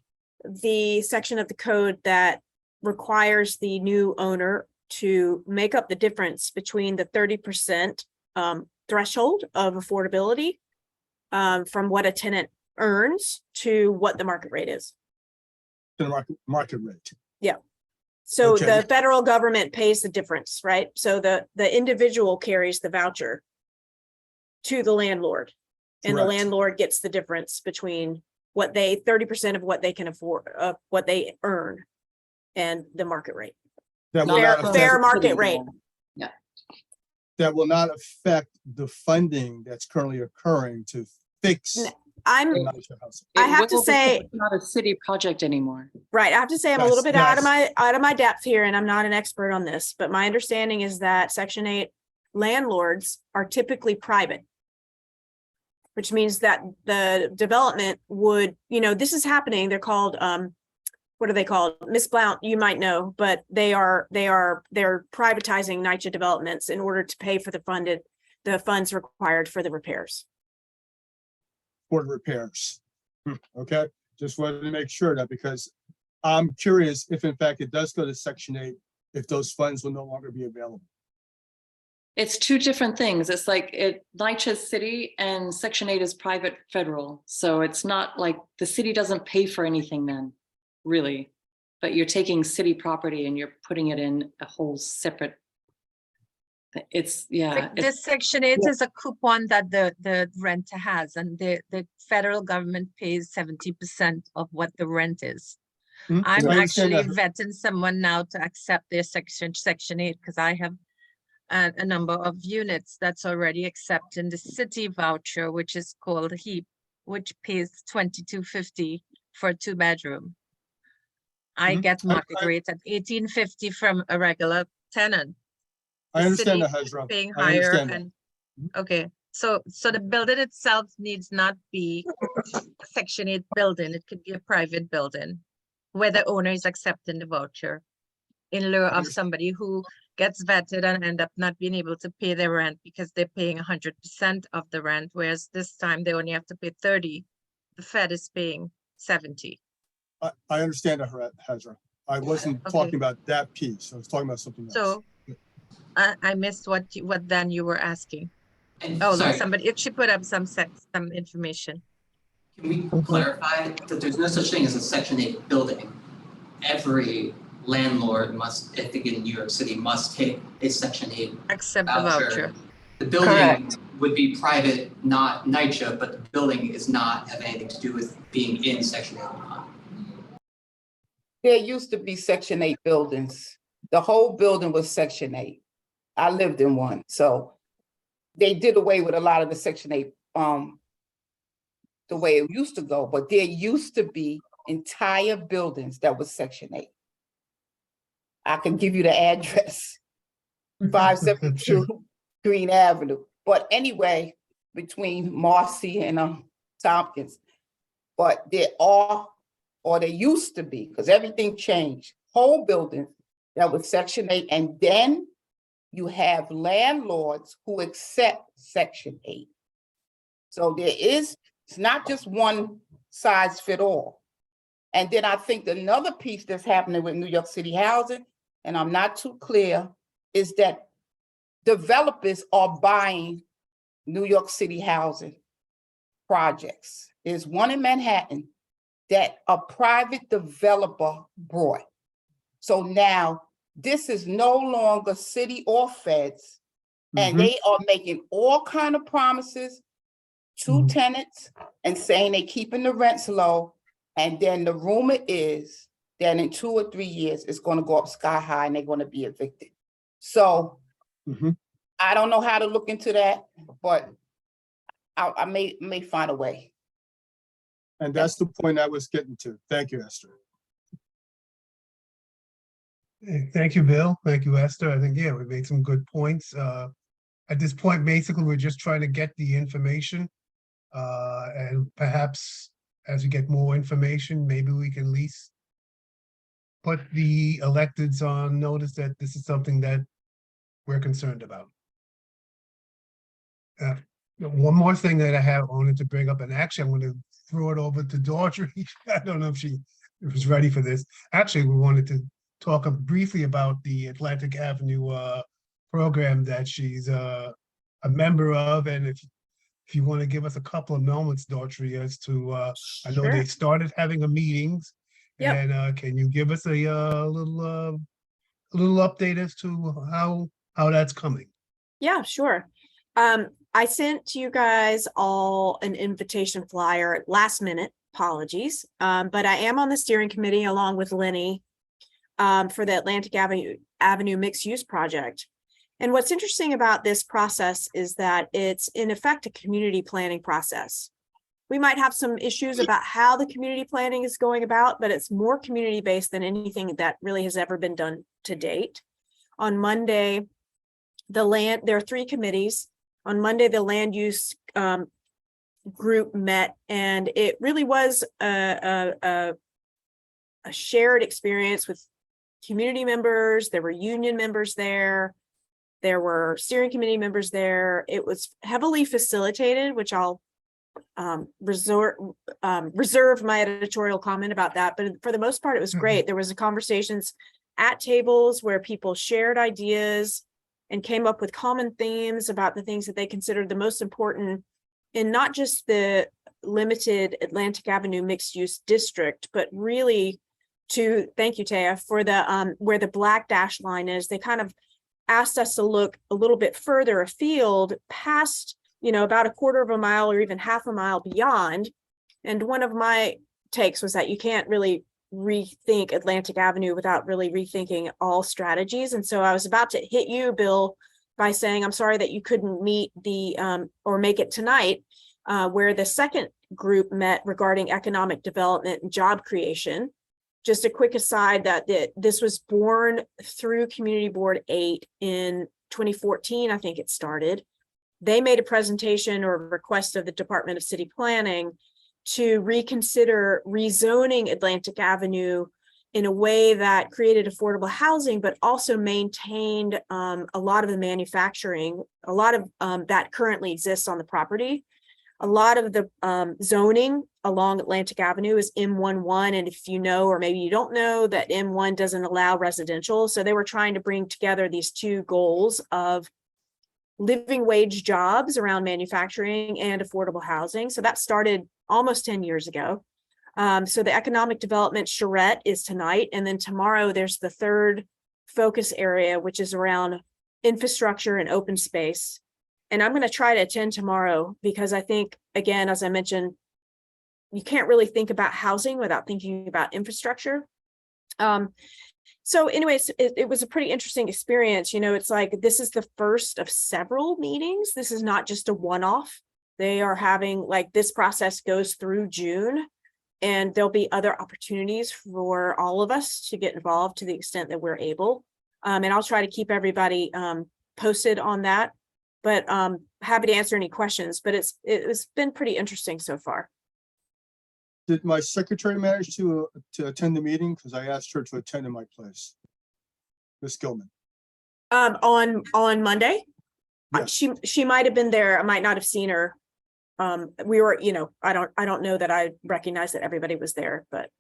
the section of the code that requires the new owner to make up the difference between the 30% threshold of affordability from what a tenant earns to what the market rate is. The market rate. Yeah. So Okay. the federal government pays the difference, right? So the individual carries the voucher to the landlord, and the Correct. landlord gets the difference between what 30% of what they can afford, what they earn, and the market rate. That will not affect- Fair market rate. Yeah. That will not affect the funding that's currently occurring to fix. the NYCHA housing. I have It to will say, become not a city project anymore. right, I have to say I'm a Yes, little bit out of yes. my depth here, and I'm not an expert on this, but my understanding is that Section 8 landlords are typically private, which means that the development would, this is happening. They're called, what are they called? Miss Blount, you might know, but they're privatizing NYCHA developments in order to pay for the funds required for the repairs. For the repairs. Okay, just wanted to make sure that, because I'm curious if in fact it does go to Section 8, if those funds will no longer be available. It's two different things. It's like NYCHA is city and Section 8 is private federal. So it's not like the city doesn't pay for anything then, really. But you're taking city property and you're putting it in a whole separate. This Section 8 is a coupon that the renter has, and the federal government pays 70% of what the rent is. Mhm. I'm I understand actually that. vetting someone now to accept their Section 8 because I have a number of units that's already accepting the city voucher, which is called HEAP, which pays $22.50 for a 2-bedroom. I Mhm. get market rate at $18.50 from a regular tenant. I understand that, city is Hezra. paying I higher understand that. and okay, so the building itself needs not be a Section 8 building. It could be a private building where the owner is accepting the voucher in lieu of somebody who gets vetted and end up not being able to pay their rent because they're paying 100% of the rent, whereas this time they only have to pay 30. The Fed is paying 70. I understand that, Hezra. I wasn't talking about that piece. I was talking about something else. So I missed what then you were asking. And Oh, look, sorry, somebody, she put up some information. can we clarify that there's no such thing as a Section 8 building? Every landlord must, I think in New York City, must take a Section 8 Accept the voucher. The building Correct. would be private, not NYCHA, but the building is not have anything to do with being in Section 8 or not. there used to be Section 8 buildings. The whole building was Section 8. I lived in one, so they did away with a lot of the Section 8, the way it used to go, but there used to be entire buildings that was Section 8. I can give you the address, 572 Green Avenue. But anyway, between Marcy and Tompkins. But there are, or there used to be, because everything changed, whole buildings that was Section 8. And then you have landlords who accept Section 8. So it's not just one size fit all. And then I think another piece that's happening with New York City housing, and I'm not too clear, is that developers are buying New York City housing projects. There's one in Manhattan that a private developer bought. So now this is no longer city or feds, and they are making all kind of promises to tenants and saying they keeping the rents low. And then the rumor is that in 2 or 3 years, it's going to go up sky high and they're going to be evicted. So I don't know how to look into that, but I may find a way. And that's the point I was getting to. Thank you, Esther. Thank you, Bill. Thank you, Esther. I think, yeah, we made some good points. At this point, basically, we're just trying to get the information. And perhaps as we get more information, maybe we can at least put the electeds on notice that this is something that we're concerned about. One more thing that I wanted to bring up, and actually I'm going to throw it over to Daughtry. I don't know if she was ready for this. Actually, we wanted to talk briefly about the Atlantic Avenue program that she's a member of, and if you want to give us a couple of moments, Daughtry, as to I know they started having a meetings, and can you give us a little update as to how that's coming? Yeah, sure. I sent you guys all an invitation flyer last minute, apologies. But I am on the steering committee along with Lenny for the Atlantic Avenue Mixed Use Project. And what's interesting about this process is that it's in effect a community planning process. We might have some issues about how the community planning is going about, but it's more community based than anything that really has ever been done to date. On Monday, there are 3 committees. On Monday, the land use group met, and it really was a shared experience with community members. There were union members there. There were steering committee members there. It was heavily facilitated, which I'll reserve my editorial comment about that. But for the most part, it was great. There was conversations at tables where people shared ideas and came up with common themes about the things that they considered the most important in not just the limited Atlantic Avenue mixed use district, but really thank you, Taya, for the where the black dash line is. They kind of asked us to look a little bit further afield past, about a quarter of a mile or even half a mile beyond. And one of my takes was that you can't really rethink Atlantic Avenue without really rethinking all strategies. And so I was about to hit you, Bill, by saying, I'm sorry that you couldn't meet or make it tonight, where the second group met regarding economic development and job creation. Just a quick aside that this was born through Community Board 8 in 2014, I think it started. They made a presentation or a request of the Department of City Planning to reconsider rezoning Atlantic Avenue in a way that created affordable housing, but also maintained a lot of the manufacturing, a lot of that currently exists on the property. A lot of the zoning along Atlantic Avenue is M11, and if you know, or maybe you don't know, that M1 doesn't allow residential. So they were trying to bring together these 2 goals of living wage jobs around manufacturing and affordable housing. So that started almost 10 years ago. So the economic development charrette is tonight, and then tomorrow there's the 3rd focus area, which is around infrastructure and open space. And I'm going to try to attend tomorrow because I think, again, as I mentioned, you can't really think about housing without thinking about infrastructure. So anyways, it was a pretty interesting experience. You know, it's like, this is the first of several meetings. This is not just a one-off. They are having, like, this process goes through June, and there'll be other opportunities for all of us to get involved to the extent that we're able. And I'll try to keep everybody posted on that, but happy to answer any questions, but it's been pretty interesting so far. Did my secretary manage to attend the meeting? Because I asked her to attend in my place. Ms. Gilman. On Monday, Yes. she might have been there. I might not have seen her. We were, you know, I don't know that I recognize that everybody was there, but.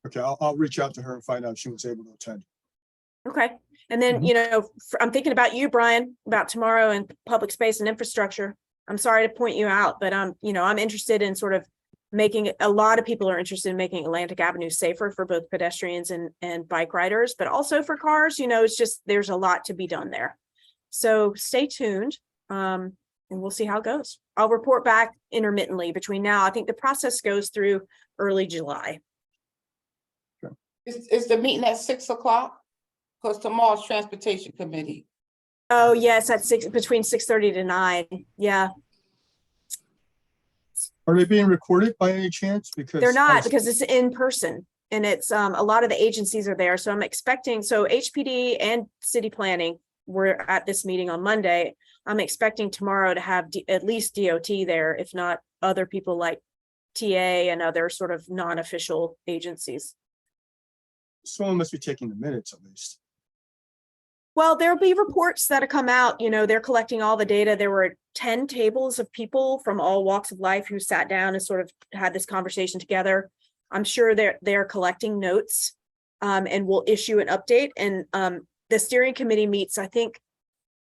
Okay, I'll reach out to her and find out if she was able to attend. Okay. And then, you know, I'm thinking about you, Brian, about tomorrow and public space and infrastructure. I'm sorry to point you out, but you know, I'm interested in sort of making, a lot of people are interested in making Atlantic Avenue safer for both pedestrians and bike riders, but also for cars. You know, it's just, there's a lot to be done there. So stay tuned, and we'll see how it goes. I'll report back intermittently between now. I think the process goes through early July. Is the meeting at 6 o'clock? Because tomorrow's transportation committee. Oh, yes, at between 6:30 to 9. Yeah. Are they being recorded by any chance? Because They're not, because it's in person, and it's a lot of the agencies are there. So I'm expecting, so HPD and city planning were at this meeting on Monday. I'm expecting tomorrow to have at least DOT there, if not other people like TA and other sort of non-official agencies. Someone must be taking the minutes at least. Well, there'll be reports that have come out, you know, they're collecting all the data. There were 10 tables of people from all walks of life who sat down and sort of had this conversation together. I'm sure they're collecting notes, and we'll issue an update. And the steering committee meets, I think,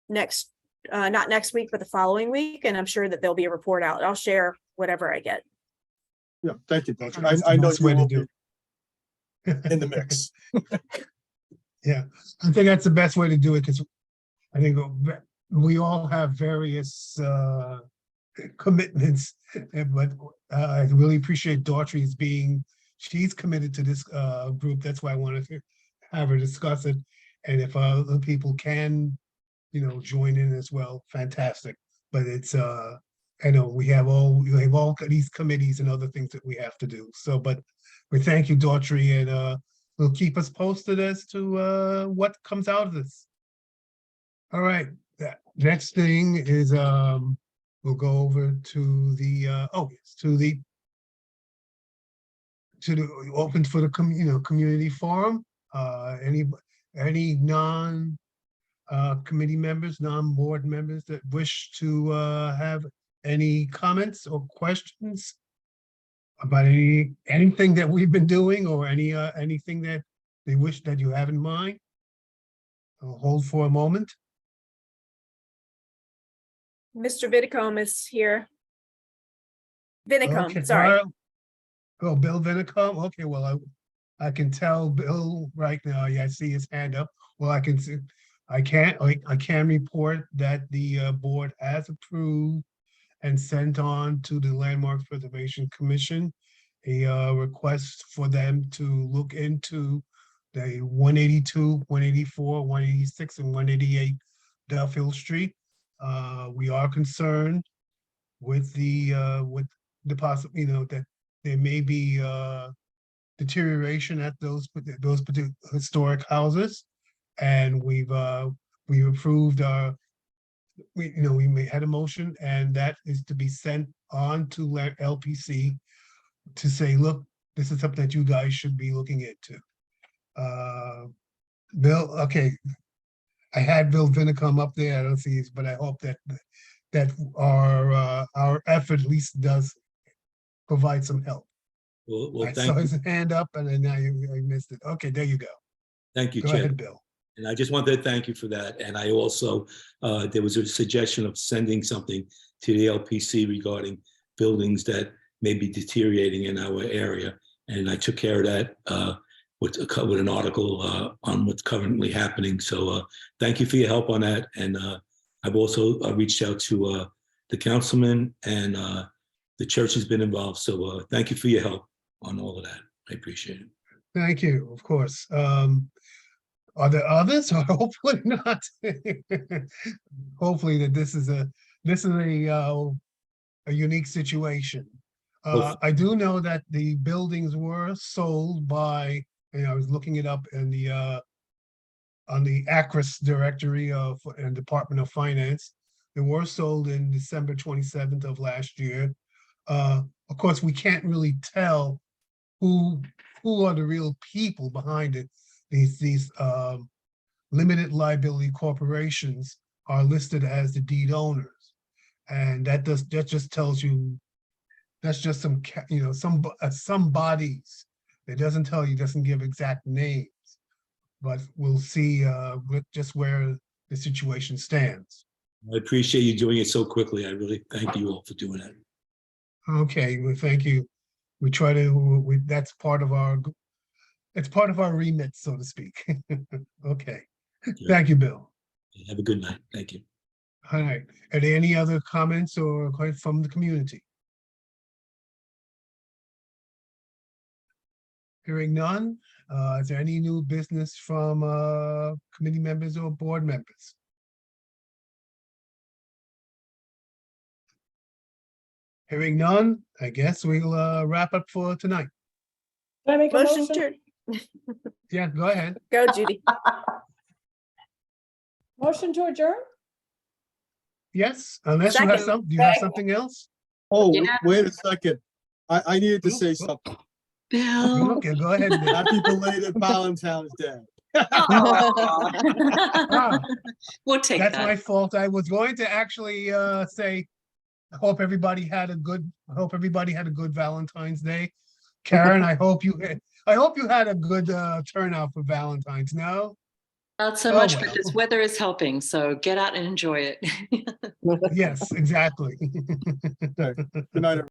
not next week, but the following week. And I'm sure that there'll be a report out. I'll share whatever I get. Yeah, thank you, Dr. That's I the know best you way to will do be in the mix. Yeah, I think that's the best way to do it, because I think we all have various commitments, but I really appreciate Daughtry's she's committed to this group. That's why I wanted to have her discuss it. And if other people can, you know, join in as well, fantastic. But it's, I know we have all these committees and other things that we have to do. So, but we thank you, Daughtry, and will keep us posted as to what comes out of this. All right, that next thing is we'll go over to the open for the community forum. Any non committee members, non-board members that wish to have any comments or questions about anything that we've been doing, or anything that they wish that you have in mind? I'll hold for a moment. Mr. Vidicombe is here. Vinicombe, Okay, sorry. Oh, Bill Vinicombe. Okay, well, I can tell Bill right now. Yeah, I see his hand up. Well, I can see. I can report that the board has approved and sent on to the Landmarks Preservation Commission a request for them to look into the 182, 184, 186, and 188 Duffield Street. We are concerned with the that there may be deterioration at those particular historic houses, and we've approved we had a motion, and that is to be sent on to LPC to say, look, this is something that you guys should be looking into. Bill, okay, I had Bill Vinicombe up there. I don't see it, but I hope that our effort at least does provide some help. Well, I thank saw you. his hand up, and then now I missed it. Okay, there you go. Thank you, Go Chair. ahead, Bill. And I just wanted to thank you for that. And I also, there was a suggestion of sending something to the LPC regarding buildings that may be deteriorating in our area. And I took care of that with an article on what's currently happening. So thank you for your help on that. And I've also reached out to the councilman, and the church has been involved. So thank you for your help on all of that. I appreciate it. Thank you, of course. Are there others? Hopefully not. Hopefully that this is a unique situation. I do know that the buildings were sold by, and I was looking it up in the on the ACRIS directory of and Department of Finance. They were sold in December 27th of last year. Of course, we can't really tell who are the real people behind it. These limited liability corporations are listed as the deed owners, and that just tells you that's just some some bodies. It doesn't tell you, doesn't give exact names, but we'll see just where the situation stands. I appreciate you doing it so quickly. I really thank you all for doing that. Okay, well, thank you. We try to, that's part of our, it's part of our remit, so to speak. Okay, thank you, Bill. Have a good night. Thank you. All right, are there any other comments or questions from the community? Hearing none, is there any new business from committee members or board members? Hearing none, I guess we'll wrap up for tonight. Can I make a Motion motion? to, Yeah, go ahead. go Judy. Motion to adjourn? Yes, unless you have Second. do you have something else? Oh, Yeah. wait a second. I needed to say something. Bill. Okay, go ahead. Bill. Happy belated Valentine's Day. Ah, We'll take that's my that. fault. I was going to actually say, I hope everybody had a good Valentine's Day. Karen, I hope you had a good turnout for Valentine's. No? Not so Oh, much, well. but this weather is helping, so get out and enjoy it. Yes, exactly. Good night, everyone.